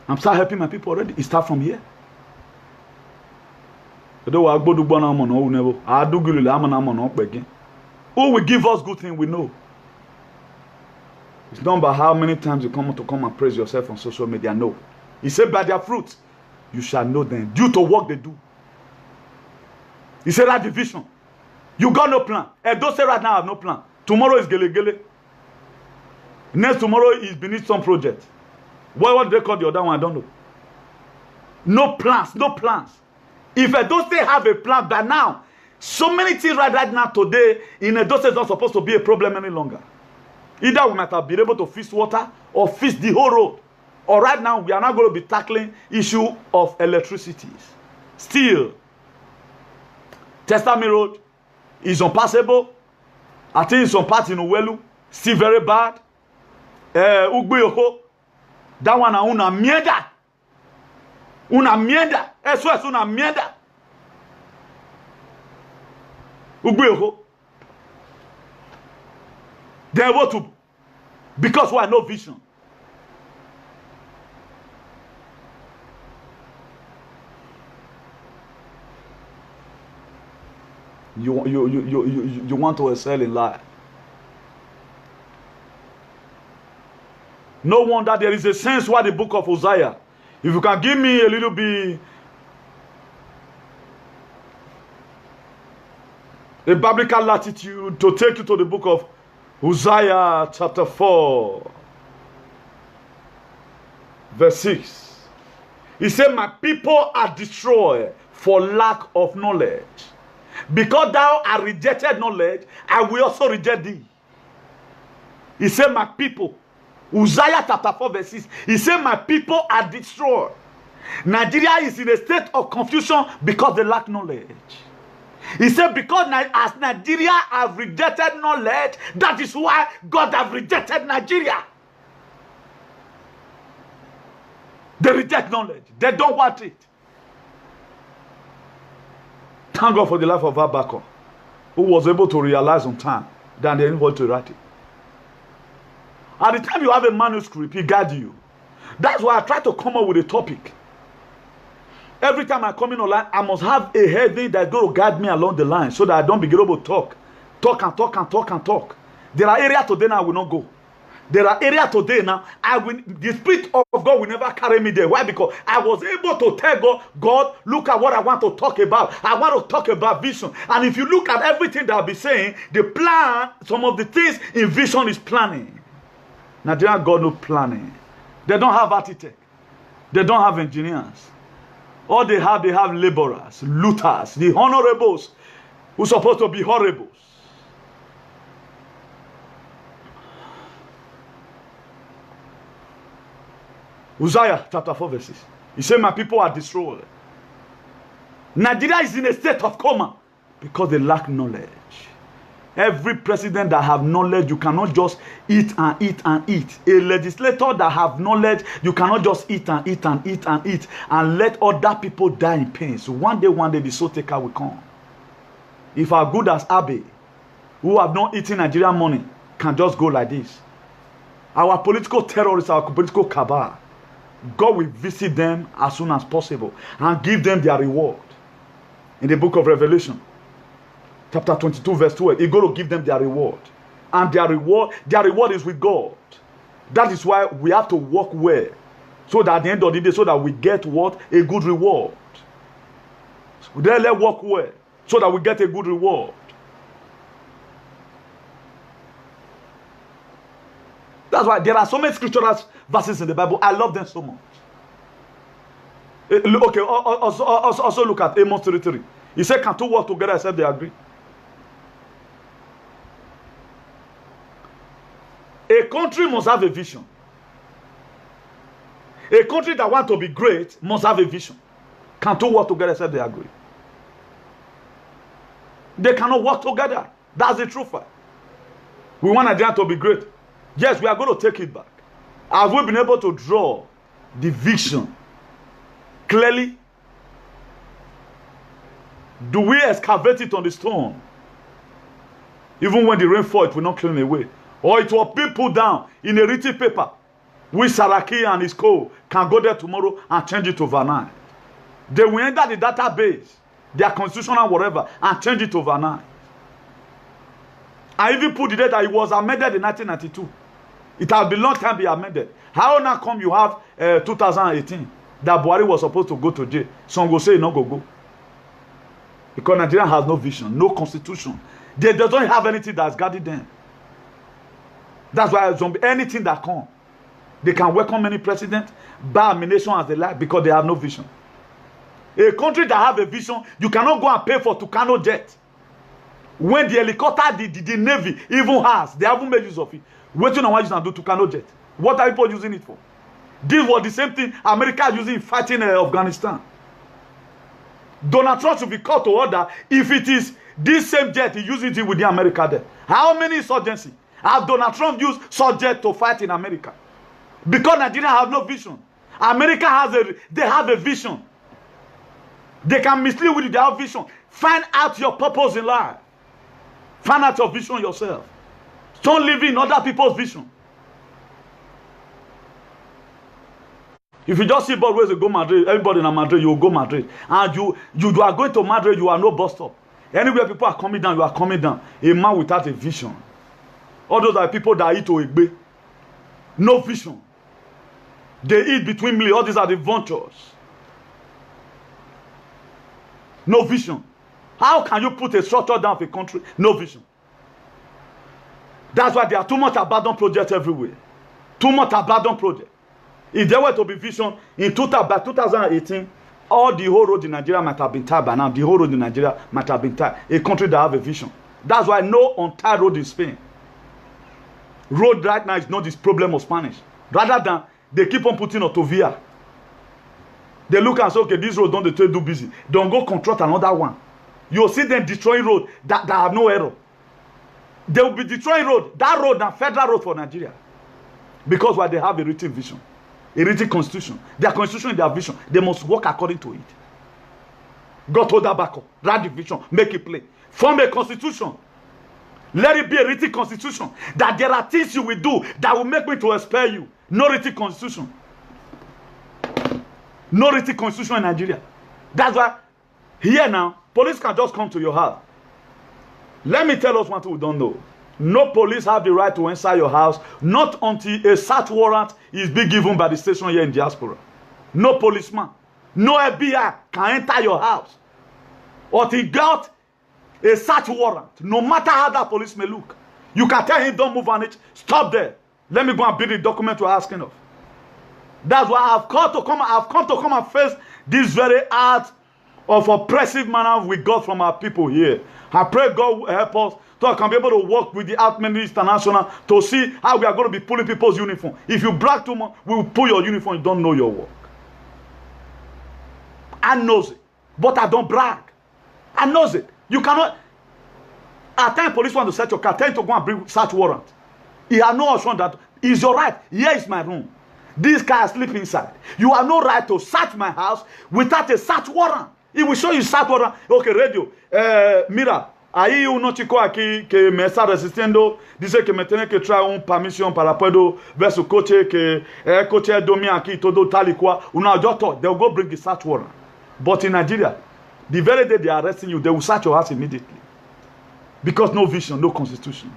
I'm start helping my people already. It start from here. Who will give us good things we know? It's not about how many times you come and praise yourself on social media. No. He said, by their fruits, you shall know them. Due to what they do. He said that division. You got no plan. And don't say right now I have no plan. Tomorrow is gele gele. Next tomorrow is beneath some project. What do they call the other one? I don't know. No plans. No plans. If I don't say have a plan by now, so many things right now today in a dose is not supposed to be a problem any longer. Either we might have been able to fix water or fix the whole road. Or right now we are not going to be tackling issue of electricity. Still, Testami Road is unpassable. I think some parts in Uwelu still very bad. Ugbeoko, that one una mienda. Una mienda. SOS una mienda. Ugbeoko. They want to, because we have no vision. You want to excel in life. No wonder there is a sense why the book of Hosea. If you can give me a little bit a biblical latitude to take you to the book of Hosea chapter 4 verse 6. He said, my people are destroyed for lack of knowledge. Because thou hast rejected knowledge, I will also reject thee. He said, my people. Hosea chapter 4 verse 6. He said, my people are destroyed. Nigeria is in a state of confusion because they lack knowledge. He said, because as Nigeria have rejected knowledge, that is why God have rejected Nigeria. They reject knowledge. They don't want it. Thank God for the life of Habakkuk, who was able to realize on time that they didn't want to write it. At the time you have a manuscript, he guides you. That's why I try to come up with a topic. Every time I come in online, I must have a heading that's going to guide me along the line so that I don't begin able to talk. Talk. There are areas today now I will not go. There are areas today now, the Spirit of God will never carry me there. Why? Because I was able to tell God, look at what I want to talk about. I want to talk about vision. And if you look at everything that I'll be saying, the plan, some of the things in vision is planning. Nigeria got no planning. They don't have architects. They don't have engineers. All they have laborers, looters, the honorables who are supposed to be horribles. Hosea chapter 4 verses. He said, my people are destroyed. Nigeria is in a state of coma because they lack knowledge. Every president that have knowledge, you cannot just eat and eat and eat. A legislator that have knowledge, you cannot just eat and eat and eat and eat and let other people die in pain. So one day, the soul taker will come. If are good as Abe, who have not eaten Nigerian money, can just go like this. Our political terrorists, our political cabal, God will visit them as soon as possible and give them their reward. In the book of Revelation, chapter 22, verse 12, He's going to give them their reward. And their reward is with God. That is why we have to work well. So that at the end of the day, so that we get what? A good reward. So let's work well. So that we get a good reward. That's why there are so many scriptural verses in the Bible. I love them so much. Okay, also look at Amos 3:3. He said, can two work together except they agree? A country must have a vision. A country that wants to be great must have a vision. Can two work together except they agree? They cannot work together. That's the truth. We want Nigeria to be great. Yes, we are going to take it back. Have we been able to draw the vision clearly? Do we excavate it on the stone? Even when the rain falls, it will not clean away. Or it will be put down in a written paper. We Saraki and his co can go there tomorrow and change it overnight. They will enter the database, their constitution and whatever, and change it overnight. I even put the date that it was amended in 1992. It has been long time be amended. How now come you have 2018 that Buhari was supposed to go to jail? Some will say no go. Because Nigeria has no vision, no constitution. They don't have anything that's guarded them. That's why anything that comes, they can welcome any president, bar nation as they like, because they have no vision. A country that have a vision, you cannot go and pay for Tucano jet. When the helicopter, the Navy even has, they haven't made use of it. Waiting on what you can do Tucano jet. What are people using it for? This was the same thing America is using fighting Afghanistan. Donald Trump should be called to order if it is this same jet he uses it with the America there. How many insurgency have Donald Trump used such jet to fight in America? Because Nigeria have no vision. America have a vision. They can mislead with their vision. Find out your purpose in life. Find out your vision yourself. Don't live in other people's vision. If you just see about ways to go Madrid, everybody in Madrid, you will go Madrid. And you are going to Madrid, you are no bus stop. Anywhere people are coming down, you are coming down. A man without a vision. All those are people that eat Oegbe. No vision. They eat between meals. All these are the vultures. No vision. How can you put a structure down for a country? No vision. That's why there are too much abandoned projects everywhere. Too much abandoned projects. If there were to be vision, by 2018, all the whole road in Nigeria might have been tied by now. The whole road in Nigeria might have been tied. A country that have a vision. That's why no untied road in Spain. Road right now is not this problem of Spanish. Rather than they keep on putting autovia. They look and say, okay, this road don't do busy. Don't go construct another one. You'll see them destroying road that have no error. They will be destroying road. That road and federal road for Nigeria. Because why they have a written vision. A written constitution. Their constitution is their vision. They must work according to it. God hold that back up. Write the vision. Make it plain. Form a constitution. Let it be a written constitution. That there are things you will do that will make me to expel you. No written constitution. No written constitution in Nigeria. That's why here now, police can just come to your house. Let me tell us one thing we don't know. No police have the right to enter your house, not until a search warrant is being given by the station here in diaspora. No policeman, no FBI can enter your house until he got a search warrant, no matter how that police may look. You can tell him, don't move on it, stop there. Let me go and build the document you're asking of. That's why I've come to come and face this very art of oppressive manner we got from our people here. I pray God will help us so I can be able to work with the Artmen International to see how we are going to be pulling people's uniform. If you brag too much, we will pull your uniform. You don't know your work. I knows it, but I don't brag. I knows it. You cannot. At times, police want to search your car. Tell you to go and bring search warrant. He has no option that is your right. Here is my room. This guy sleep inside. You have no right to search my house without a search warrant. He will show you search warrant. Okay, radio. Mira, aí o notico aqui que me está resistindo, dizer que me tem que trazer uma permissão para poder ver se o coche que coche dormir aqui todo tal e qual. Una doctor, they will go bring the search warrant. But in Nigeria, the very day they are arresting you, they will search your house immediately. Because no vision, no constitution.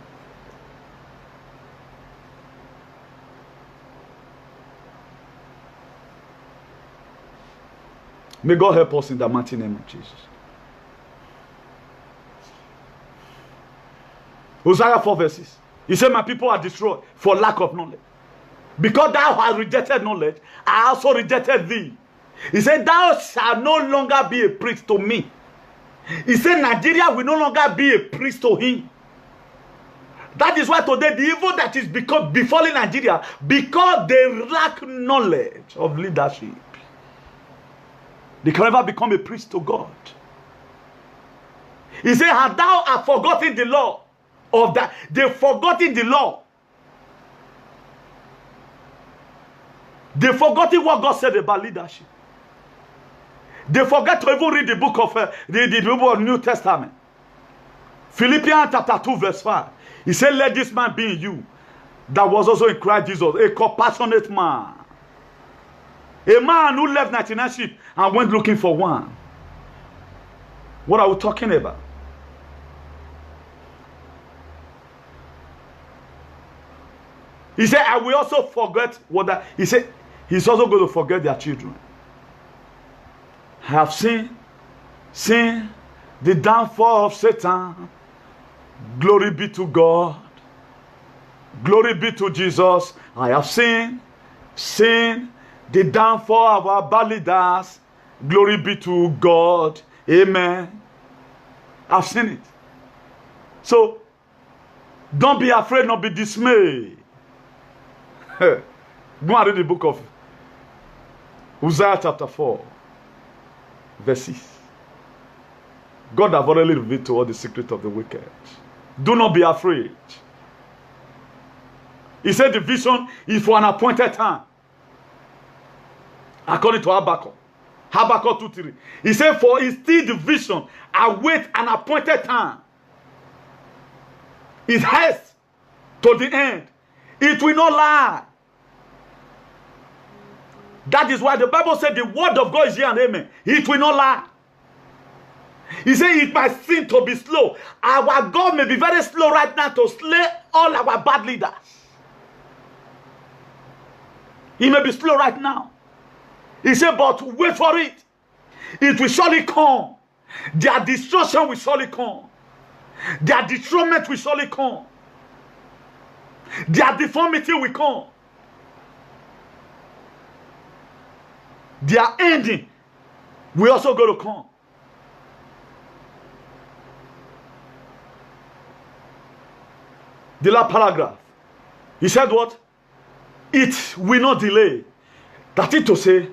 May God help us in the mighty name of Jesus. Hosea 4 verses. He said, my people are destroyed for lack of knowledge. Because thou hast rejected knowledge, I also rejected thee. He said, thou shalt no longer be a priest to me. He said, Nigeria will no longer be a priest to him. That is why today the evil that is befalling Nigeria, because they lack knowledge of leadership. They can never become a priest to God. He said, had thou have forgotten the law of that, they've forgotten the law. They've forgotten what God said about leadership. They forget to even read the book of the book of New Testament. Philippians chapter 2 verse 5. He said, let this man be in you that was also in Christ Jesus, a compassionate man. A man who left 99 sheep and went looking for one. What are we talking about? He said, I will also forget what that. He said, he's also going to forget their children. I have seen the downfall of Satan. Glory be to God. Glory be to Jesus. I have seen the downfall of our bad leaders. Glory be to God. Amen. I've seen it. So, don't be afraid, not be dismayed. Go and read the book of Hosea chapter 4, verse 6. God have already revealed to all the secret of the wicked. Do not be afraid. He said the vision is for an appointed time. According to Habakkuk. Habakkuk 2:3. He said, for it's still the vision. Await an appointed time. It has to the end. It will not lie. That is why the Bible said the word of God is here and amen. It will not lie. He said it might seem to be slow. Our God may be very slow right now to slay all our bad leaders. He may be slow right now. He said, but wait for it. It will surely come. Their destruction will surely come. Their dethronement will surely come. Their deformity will come. Their ending will also go to come. The last paragraph. He said what? It will not delay. That is to say,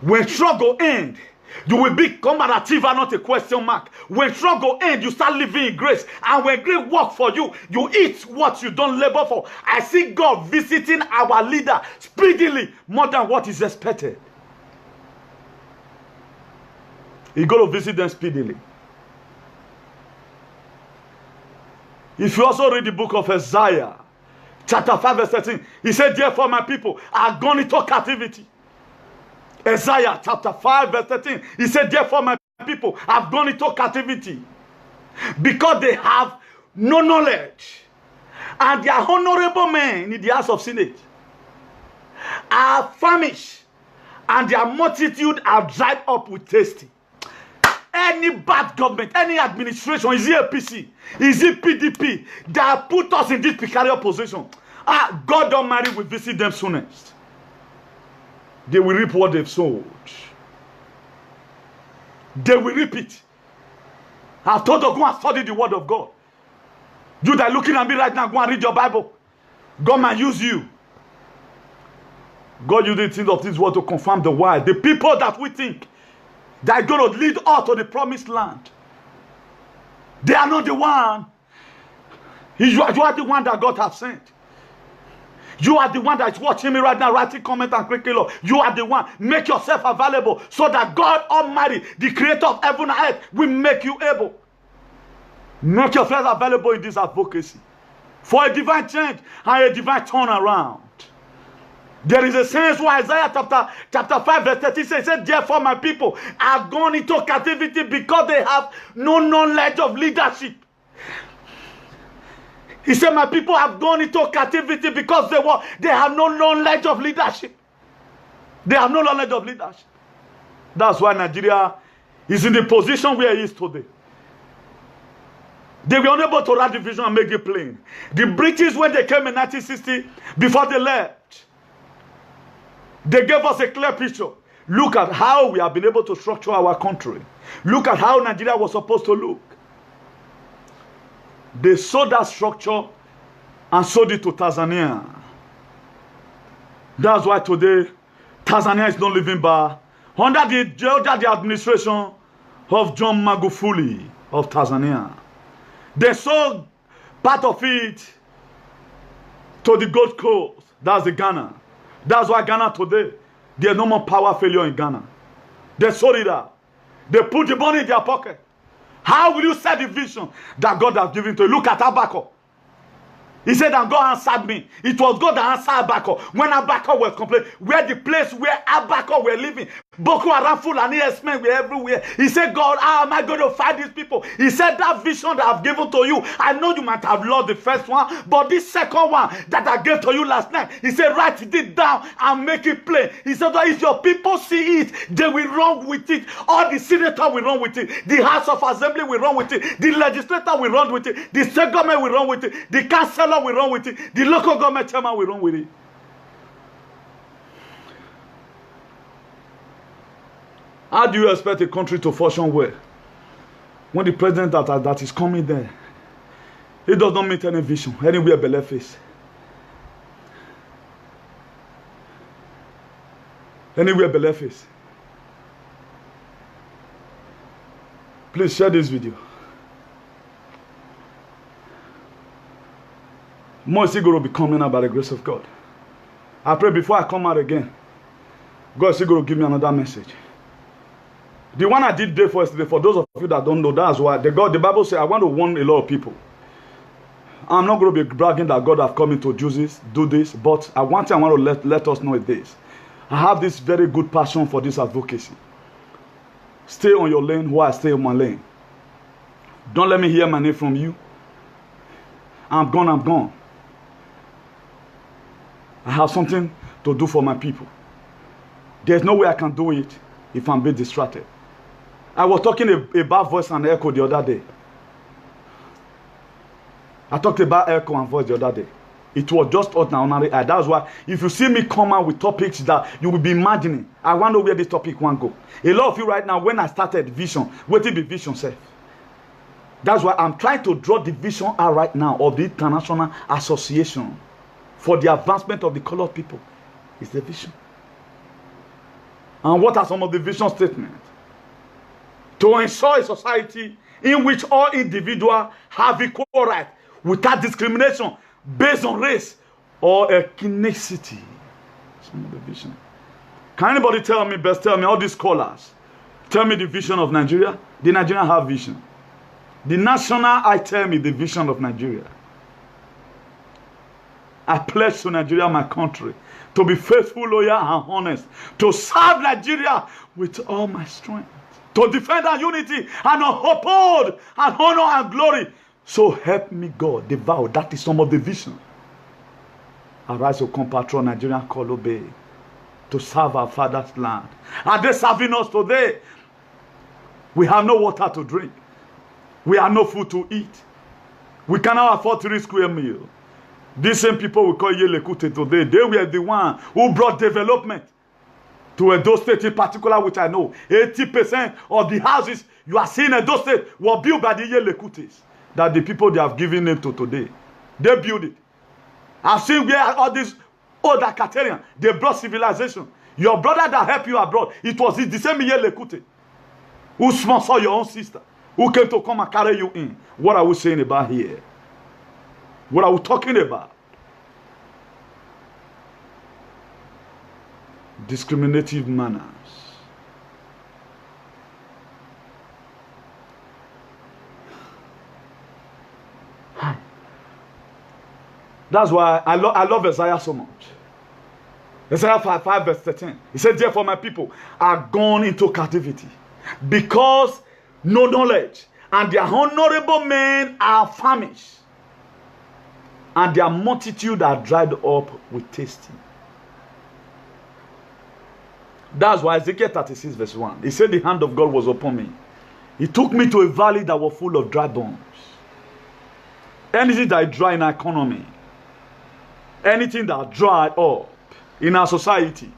when struggle ends, you will become an achiever, not a question mark. When struggle ends, you start living in grace. And when grace work for you, you eat what you don't labor for. I see God visiting our leader speedily more than what is expected. He's going to visit them speedily. If you also read the book of Isaiah, chapter 5 verse 13, he said, therefore my people are gone into captivity. Isaiah chapter 5 verse 13, he said, therefore my people have gone into captivity because they have no knowledge, and their honorable men in the house of Senate are famished, and their multitude are dried up with thirsty. Any bad government, any administration, is it APC, is it PDP, that put us in this precarious position, God Almighty will visit them soonest. They will reap what they've sowed. They will reap it. I've told you, go and study the word of God. You that are looking at me right now, go and read your Bible. God might use you. God used the things of this word to confirm the why. The people that we think that are going to lead us to the promised land. They are not the one. You are the one that God has sent. You are the one that is watching me right now, writing comment and clicking love. You are the one. Make yourself available so that God Almighty, the creator of heaven and earth, will make you able. Make yourself available in this advocacy for a divine change and a divine turnaround. There is a sense where Isaiah chapter 5 verse 30 says, therefore my people are gone into captivity because they have no knowledge of leadership. He said, my people have gone into captivity because they have no knowledge of leadership. They have no knowledge of leadership. That's why Nigeria is in the position where it is today. They were unable to write the vision and make it plain. The British, when they came in 1960, before they left, they gave us a clear picture. Look at how we have been able to structure our country. Look at how Nigeria was supposed to look. They sold that structure and sold it to Tanzania. That's why today Tanzania is not living by under the administration of John Magufuli of Tanzania. They sold part of it to the Gold Coast. That's the Ghana. That's why Ghana today, there's no more power failure in Ghana. They sold it out. They put the money in their pocket. How will you set the vision that God has given to you? Look at Habakkuk. He said that God answered me. It was God that answered Habakkuk. When Habakkuk was complaining, where the place where Habakkuk were living, Boko Haram, Fulani, S-men were everywhere. He said, God, how am I going to fight these people? He said, that vision that I've given to you, I know you might have lost the first one, but this second one that I gave to you last night, he said, write it down and make it plain. He said that if your people see it, they will run with it. All the senator will run with it. The House of Assembly will run with it. The legislator will run with it. The state government will run with it. The councillor will run with it. The local government chairman will run with it. How do you expect a country to function well when the president that is coming there, he does not meet any vision, anywhere below face? Anywhere below face. Please share this video. More is going to be coming out by the grace of God. I pray before I come out again, God is going to give me another message. The one I did day for yesterday, for those of you that don't know, that's why the Bible says I want to warn a lot of people. I'm not going to be bragging that God have come into do this, but I want to let us know this. I have this very good passion for this advocacy. Stay on your lane while I stay on my lane. Don't let me hear my name from you. I'm gone, I'm gone. I have something to do for my people. There's no way I can do it if I'm being distracted. I was talking about voice and echo the other day. I talked about echo and voice the other day. It was just ordinary. That's why if you see me come out with topics that you will be imagining, I wonder where this topic will go. A lot of you right now, when I started vision, what did be vision say? That's why I'm trying to draw the vision out right now of the International Association for the advancement of the colored people. It's the vision. And what are some of the vision statements? To ensure a society in which all individuals have equal rights without discrimination based on race or ethnicity. Some of the vision. Can anybody tell me, best tell me, all these scholars, tell me the vision of Nigeria? The Nigerian have vision. The national, I tell me the vision of Nigeria. I pledge to Nigeria, my country, to be faithful, loyal, and honest, to serve Nigeria with all my strength, to defend our unity and uphold and honor and glory. So help me God, the vow, that is some of the vision. Arise, O compatriot, Nigerian call obey, to serve our father's land. Are they serving us today? We have no water to drink. We have no food to eat. We cannot afford 3 square meals. These same people we call Yelekute today, they were the one who brought development to Edo State in particular, which I know 80% of the houses you are seeing in Edo State were built by the Yelekutes, that the people they have given name to today. They built it. I've seen where all these old Acatarians, they brought civilization. Your brother that helped you abroad, it was the same Yelekute who sponsored your own sister, who came to come and carry you in. What are we saying about here? What are we talking about? Discriminative manners. That's why I love Isaiah so much. Isaiah 5 verse 13. He said, therefore my people are gone into captivity because no knowledge, and their honorable men are famished, and their multitude are dried up with tasting. That's why Ezekiel 36 verse 1. He said the hand of God was upon me. He took me to a valley that was full of dry bones. Anything that is dry in our economy, anything that dried up in our society,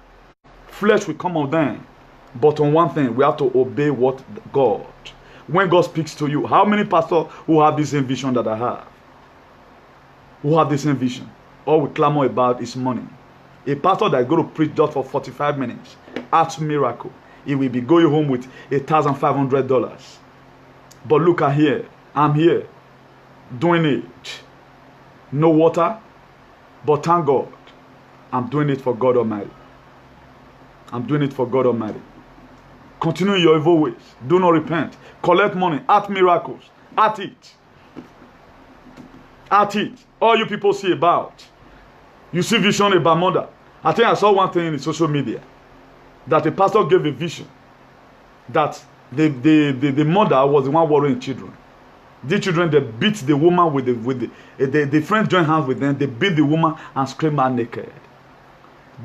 flesh will come of them. But on one thing, we have to obey what God. When God speaks to you, how many pastors who have the same vision that I have? Who have the same vision? All we clamor about is money. A pastor that is going to preach just for 45 minutes, acts miracle, he will be going home with $1,500. But look at here, I'm here, doing it. No water, but thank God, I'm doing it for God Almighty. I'm doing it for God Almighty. Continue your evil ways. Do not repent. Collect money. Act miracles. At it. At it. All you people see about. You see vision about mother. I think I saw one thing in social media. That a pastor gave a vision. That the mother was the one worrying children. The children, they beat the woman with the friends join hands with them. They beat the woman and scream her naked.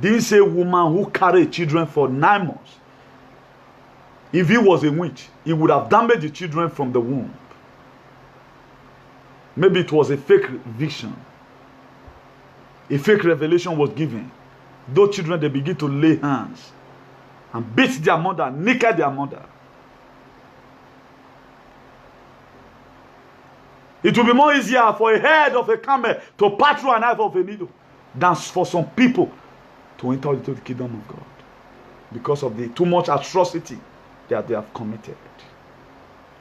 Didn't say woman who carried children for 9 months. If he was a witch, he would have damaged the children from the womb. Maybe it was a fake vision. A fake revelation was given. Those children, they begin to lay hands and beat their mother, naked their mother. It will be more easier for a head of a camel to pass through a knife of a needle than for some people to enter into the kingdom of God because of the too much atrocity that they have committed.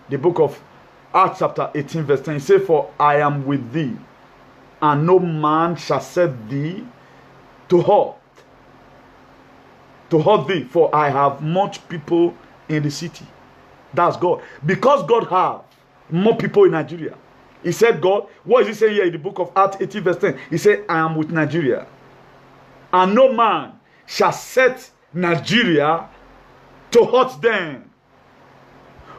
The book of Acts chapter 18 verse 10 says, for I am with thee, and no man shall set thee to hurt thee, for I have much people in the city. That's God. Because God have more people in Nigeria. He said, God, what is he saying here in the book of Acts 18 verse 10? He said, I am with Nigeria, and no man shall set Nigeria to hurt them,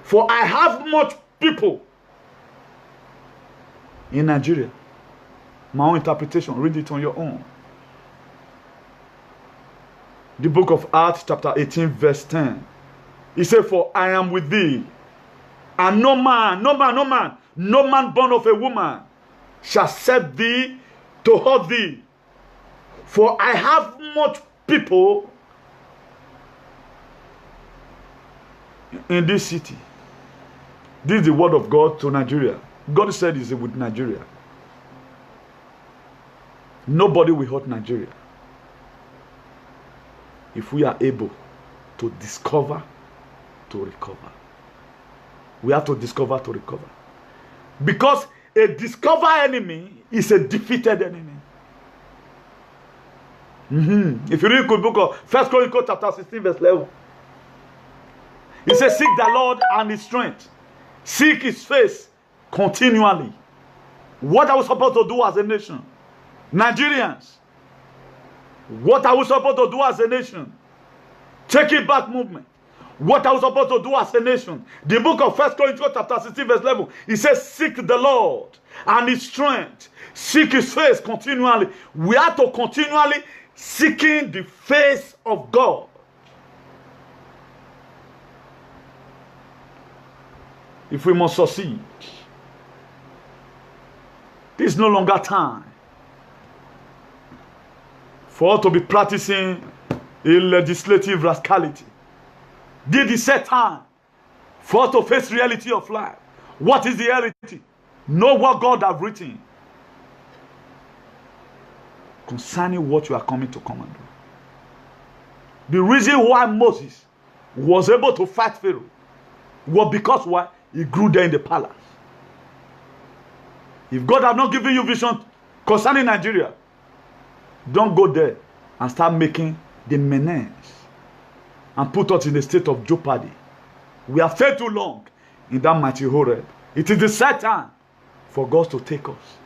for I have much people in Nigeria. My own interpretation, read it on your own. The book of Acts chapter 18 verse 10. He said, for I am with thee, and no man born of a woman shall set thee to hurt thee, for I have much people in this city. This is the word of God to Nigeria. God said he's with Nigeria. Nobody will hurt Nigeria if we are able to discover, to recover. We have to discover to recover. Because a discovered enemy is a defeated enemy. If you read the book of 1 Chronicles chapter 16 verse 11, he says, seek the Lord and his strength. Seek his face continually. What are we supposed to do as a nation? Nigerians, what are we supposed to do as a nation? Take it back movement. What are we supposed to do as a nation? The book of 1 Chronicles chapter 16 verse 11, it says, seek the Lord and his strength. Seek his face continually. We have to continually seeking the face of God. If we must succeed, this is no longer time for us to be practicing a legislative rascality. This is set time for us to face reality of life. What is the reality? Know what God has written concerning what you are coming to come and do. The reason why Moses was able to fight Pharaoh was because why? He grew there in the palace. If God have not given you vision concerning Nigeria, don't go there and start making the menace and put us in a state of jeopardy. We have stayed too long in that mighty Horeb. It is the set time for God to take us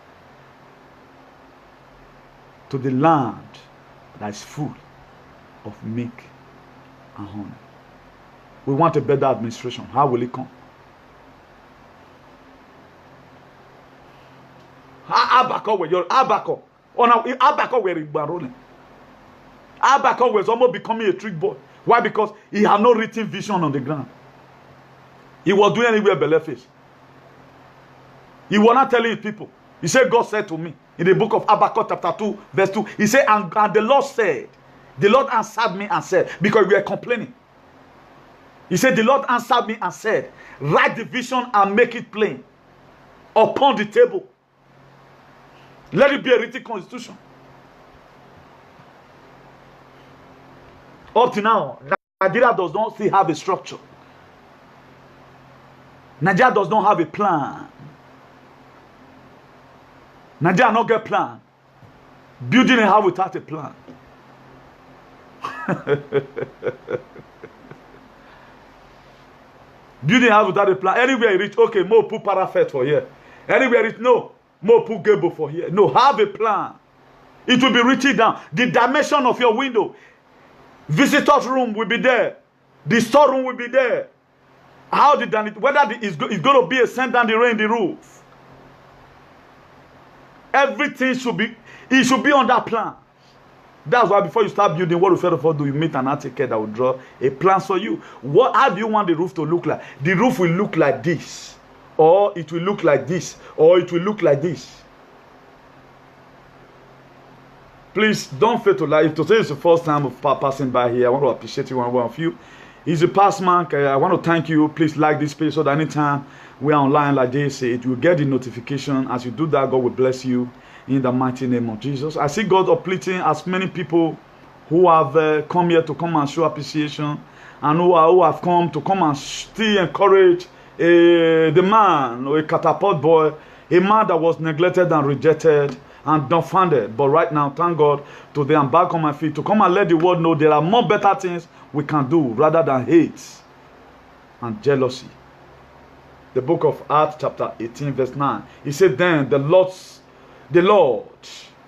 to the land that is full of milk and honey. We want a better administration. How will it come? Abako were rolling. Abako was almost becoming a trick boy. Why? Because he had no written vision on the ground. He was doing anywhere but face. He was not telling his people. He said, God said to me in the book of Habakkuk chapter 2 verse 2. He said, and the Lord said, the Lord answered me and said, because we are complaining. He said, the Lord answered me and said, write the vision and make it plain upon the table. Let it be a written constitution. Up to now, Nigeria does not still have a structure. Nigeria does not have a plan. Nigeria not get a plan. Building a house without a plan. Building a house without a plan. Anywhere you reach, okay, more put parapet for here. Anywhere you reach, no, more put gable for here. No, have a plan. It will be written down. The dimension of your window. Visitor's room will be there. The storeroom will be there. How did that? Whether it's going to be a send down the rain, the roof. Everything should be. It should be on that plan. That's why before you start building, what you first of all do, you meet an architect that will draw a plan for you. How do you want the roof to look like? The roof will look like this, or it will look like this, or it will look like this. Please don't fail to like. If today is the first time of passing by here, I want to appreciate you, one of you. He's a past man. I want to thank you. Please like this page so that anytime we are online like this, it will get the notification. As you do that, God will bless you in the mighty name of Jesus. I see God uplifting as many people who have come here to come and show appreciation, and who have come to come and still encourage the man, or a catapult boy, a man that was neglected and rejected and dumbfounded. But right now, thank God, today I'm back on my feet to come and let the world know there are more better things we can do rather than hate and jealousy. The book of Acts chapter 18 verse 9. He said, then the Lord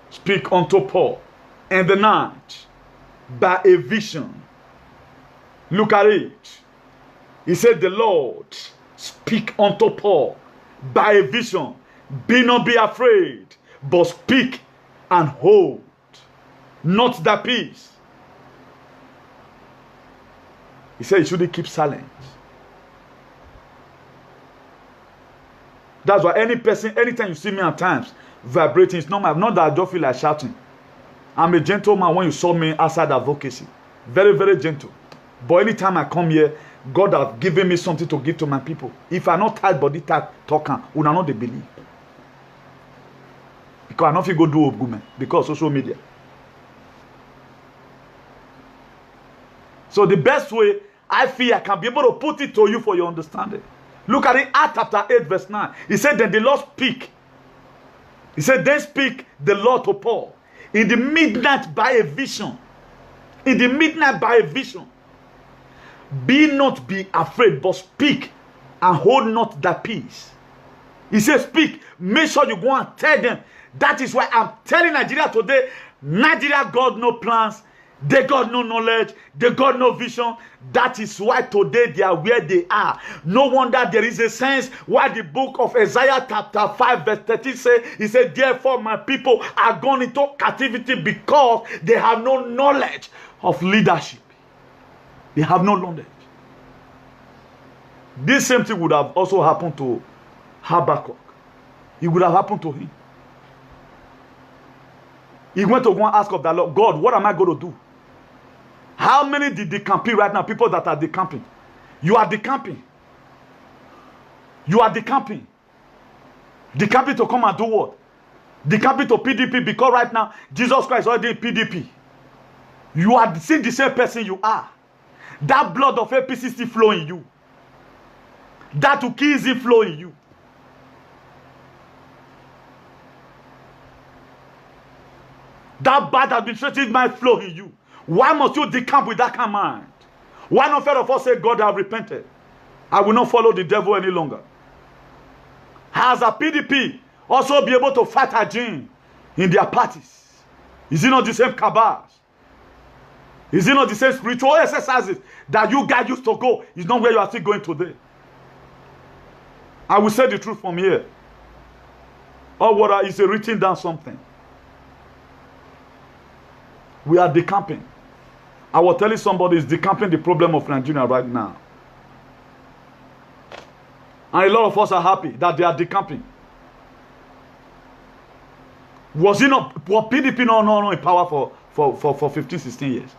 speak unto Paul in the night by a vision. Look at it. He said, the Lord speak unto Paul by a vision. Be not be afraid, but speak and hold not the peace. He said you shouldn't keep silent. That's why any person, anytime you see me at times vibrating, it's normal. Not that I don't feel like shouting. I'm a gentleman when you saw me outside advocacy. Very, very gentle. But anytime I come here, God has given me something to give to my people. If I not tight body tight talking, we not they believe. Because I don't feel go do argument because social media. So the best way I feel I can be able to put it to you for your understanding. Look at it, Acts chapter 8 verse 9. He said, then the Lord speak. He said, then speak the Lord to Paul in the midnight by a vision. In the midnight by a vision. Be not be afraid, but speak and hold not the peace. He says, speak. Make sure you go and tell them. That is why I'm telling Nigeria today, Nigeria got no plans. They got no knowledge. They got no vision. That is why today they are where they are. No wonder there is a sense why the book of Isaiah chapter 5 verse 13 says, he said, therefore my people are gone into captivity because they have no knowledge of leadership. They have no knowledge. This same thing would have also happened to Habakkuk. It would have happened to him. He went to go and ask of the Lord, God, what am I going to do? How many did decamping right now? People that are decamping. You are decamping. You are decamping. Decamping to come and do what? Decamping to PDP because right now, Jesus Christ is already in PDP. You are still the same person you are. That blood of APC still flowing in you. That will keep easy flow in you. That bad administrative mind flow in you. Why must you decamp with that kind of mind? Why not first of all say, God, I have repented. I will not follow the devil any longer. Has a PDP also be able to fight again in their parties? Is it not the same cabals? Is it not the same spiritual exercises that you guys used to go? It's not where you are still going today. I will say the truth from here. Or what is written down something. We are decamping. I was telling somebody is decamping the problem of Nigeria right now. And a lot of us are happy that they are decamping. Was PDP not in power for 15, 16 years?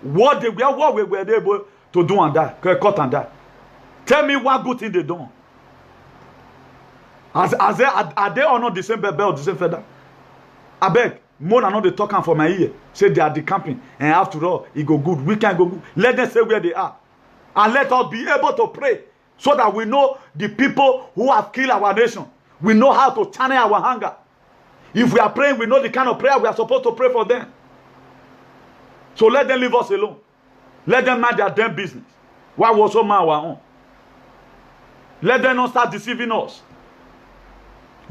What were they able to do and that? Cut and that? Tell me what good thing they done. Are they or not the same bell or the same feather? I beg. More than not they talking for my ear. Say they are decamping. And after all, it go good. We can go good. Let them say where they are. And let us be able to pray. So that we know the people who have killed our nation. We know how to channel our hunger. If we are praying, we know the kind of prayer we are supposed to pray for them. So let them leave us alone. Let them mind their damn business. Why we also mind our own? Let them not start deceiving us.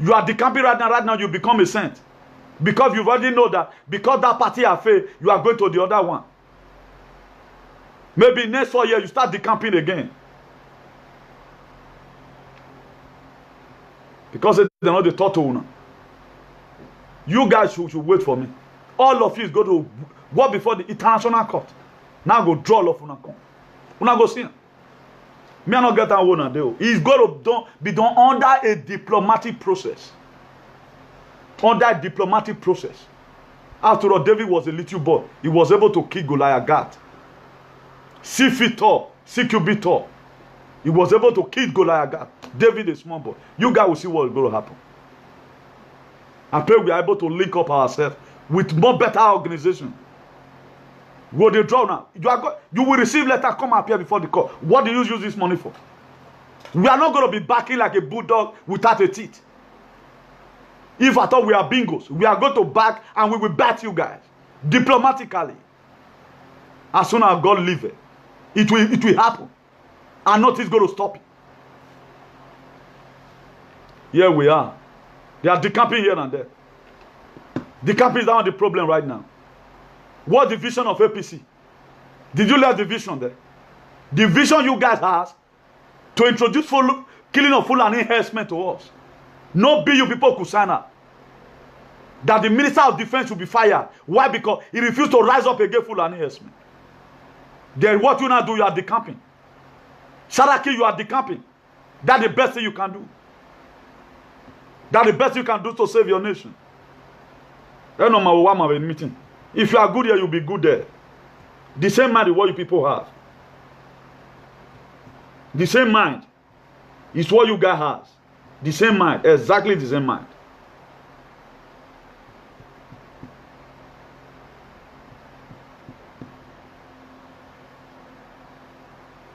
You are decamping right now you become a saint. Because you already know that because that party has failed, you are going to the other one. Maybe next 4 years you start decamping again. Because they're not the total owner. You guys should wait for me. All of you is going to go before the international court. Now go draw love for come. Una go see him. Me I not get that one deal. It's going to be done under a diplomatic process. Under a diplomatic process. After all, David was a little boy. He was able to kill Goliath. 6 feet tall, 6 cubits tall. He was able to kill Goliath. David is a small boy. You guys will see what is going to happen. I pray we are able to link up ourselves with more better organization. Will they draw now? You will receive letter, come appear before the court. What do you use this money for? We are not going to be backing like a bulldog without a teeth. If I thought we are bingos, we are going to back and we will bat you guys. Diplomatically. As soon as God leave it, it will happen. And nothing is going to stop it. Here we are. They are decamping here and there. Decamping is not the problem right now. What the vision of APC? Did you learn the vision there? The vision you guys have to introduce killing of Fulani herdsmen to us. No BU people could sign up. That the Minister of Defense will be fired. Why? Because he refused to rise up against Fulani herdsmen. Then what you now do, you are decamping. Saraki, you are decamping. That's the best thing you can do. That's the best you can do to save your nation. That's not my meeting. If you are good here, you'll be good there. The same mind is what you people have. The same mind is what you guys have. The same mind, exactly the same mind.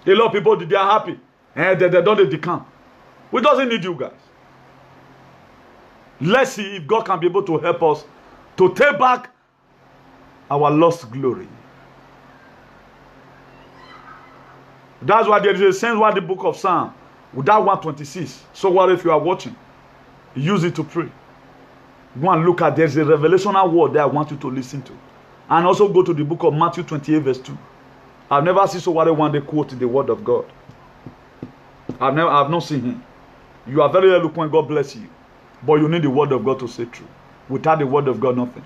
A lot of people, they are happy. And they don't decamp. We doesn't need you guys. Let's see if God can be able to help us to take back our lost glory. That's why there is a sense why the book of Psalm, with that 126. So what if you are watching? Use it to pray. Go and look at, there's a revelational word that I want you to listen to. And also go to the book of Matthew 28 verse 2. I've never seen somebody one day quote the word of God. I've not seen him. You are very eloquent, God bless you. But you need the word of God to say true. Without the word of God, nothing.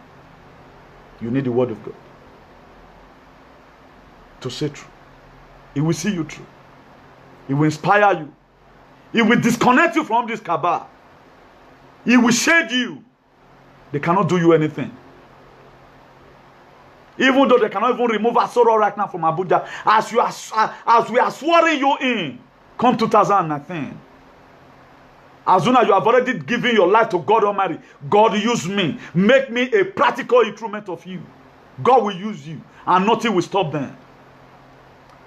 You need the word of God to say true. It will see you through. It will inspire you. It will disconnect you from this cabal. It will shade you. They cannot do you anything. Even though they cannot even remove Asoro right now from Abuja, as we are swearing you in, come 2019. As soon as you have already given your life to God Almighty, God use me. Make me a practical instrument of you. God will use you, and nothing will stop them.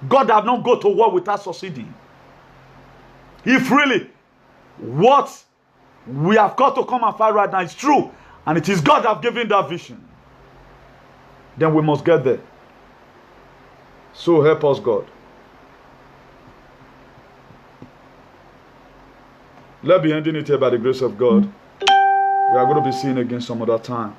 God have not go to war without succeeding. If really what we have got to come and fight right now is true, and it is God that have given that vision, then we must get there. So help us, God. Let's be ending it here by the grace of God. We are going to be seeing again some other time.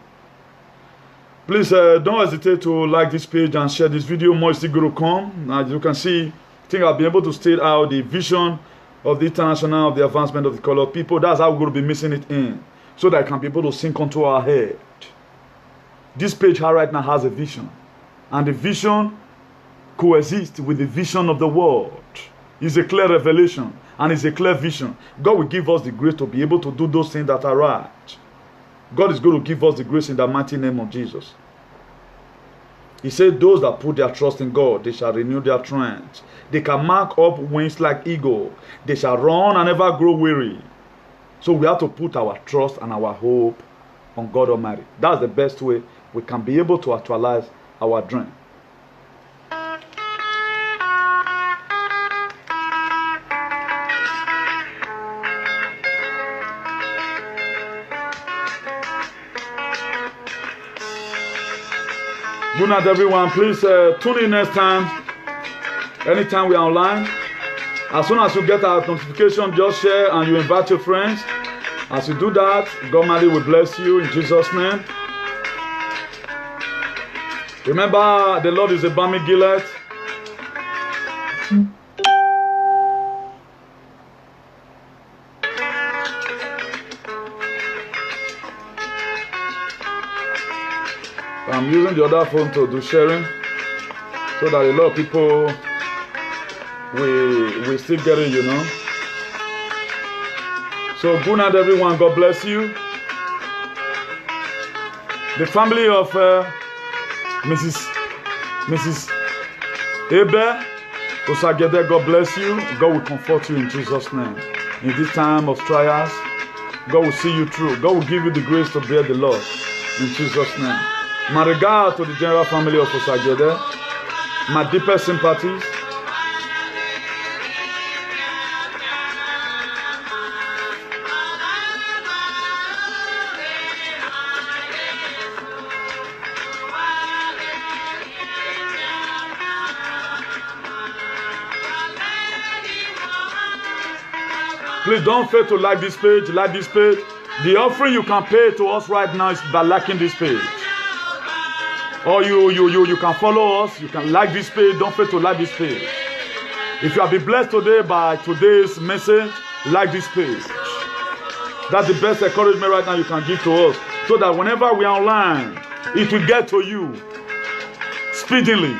Please don't hesitate to like this page and share this video. More is still going to come. As you can see, I think I'll be able to state out the vision of the international, of the advancement of the colored people. That's how we're going to be mixing it in, so that it can be able to sink onto our head. This page right now has a vision, and the vision coexists with the vision of the world. It's a clear revelation, and it's a clear vision. God will give us the grace to be able to do those things that are right. God is going to give us the grace in the mighty name of Jesus. He said, those that put their trust in God, they shall renew their strength. They can mark up wings like eagle. They shall run and never grow weary. So we have to put our trust and our hope on God Almighty. That's the best way we can be able to actualize our dream. Good night, everyone. Please tune in next time. Anytime we are online. As soon as you get our notification, just share and you invite your friends. As you do that, God Almighty will bless you in Jesus' name. Remember, the Lord is a balm in Gilead. I'm using the other phone to do sharing, so that a lot of people we still get it, you know. So good night, everyone. God bless you. The family of Mrs. Abel Osagede, God bless you. God will comfort you in Jesus' name. In this time of trials, God will see you through. God will give you the grace to bear the loss in Jesus' name. My regard to the general family of Osagede, my deepest sympathies. Please don't fail to like this page, like this page. The offering you can pay to us right now is by liking this page. Or you can follow us, you can like this page, don't fail to like this page. If you have been blessed today by today's message, like this page. That's the best encouragement right now you can give to us, so that whenever we are online, it will get to you speedily.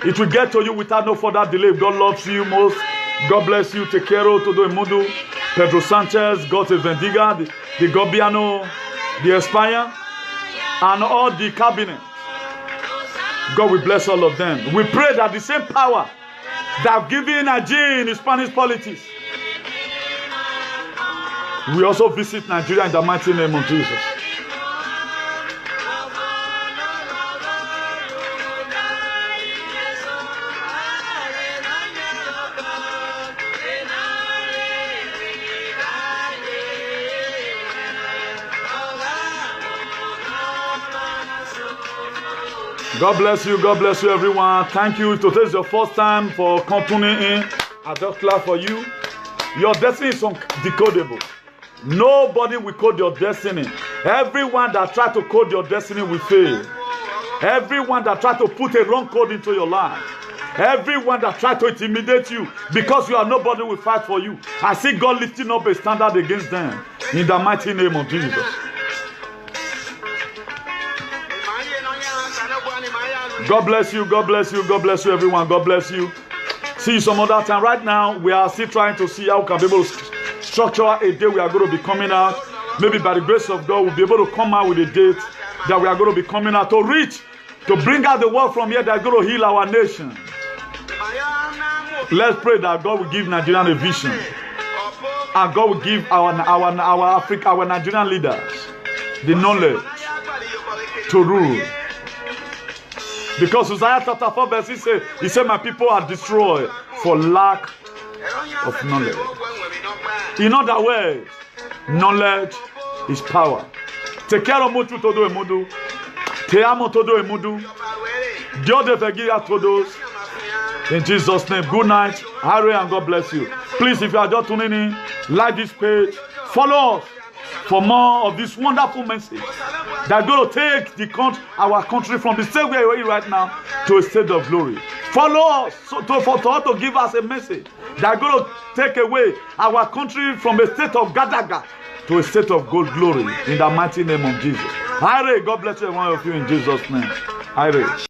It will get to you without no further delay. God loves you most. God bless you. Tekero, Todo Emudu, Pedro Sanchez, God Vendiga, the Gobiano, the Espanya, and all the cabinet. God will bless all of them. We pray that the same power that have given Nigeria in Spanish politics, we also visit Nigeria in the mighty name of Jesus. God bless you everyone. Thank you. Today is your first time for tuning in. I just clap for you. Your destiny is undecodable. Nobody will code your destiny. Everyone that try to code your destiny will fail. Everyone that try to put a wrong code into your life. Everyone that try to intimidate you because you are nobody will fight for you. I see God lifting up a standard against them in the mighty name of Jesus. God bless you, God bless you, God bless you, everyone. God bless you. See you some other time. Right now, we are still trying to see how we can be able to structure a day we are going to be coming out. Maybe by the grace of God, we'll be able to come out with a date that we are going to be coming out to reach, to bring out the word from here that's going to heal our nation. Let's pray that God will give Nigerian a vision, and God will give our Africa, our Nigerian leaders the knowledge to rule. Because Isaiah chapter 4 verse 6 he said, my people are destroyed for lack of knowledge. In other words, knowledge is power. Te quero muito todo mundo. Te amo todo mundo. Dios te bendiga a todos. In Jesus' name, good night. Harry, and God bless you. Please, if you are just tuning in, like this page, follow us for more of this wonderful message that's going to take our country from the state where we are right now to a state of glory. Follow us to give us a message that's going to take away our country from a state of Gadaga to a state of gold glory in the mighty name of Jesus. Harry, God bless every one of you in Jesus' name. Harry.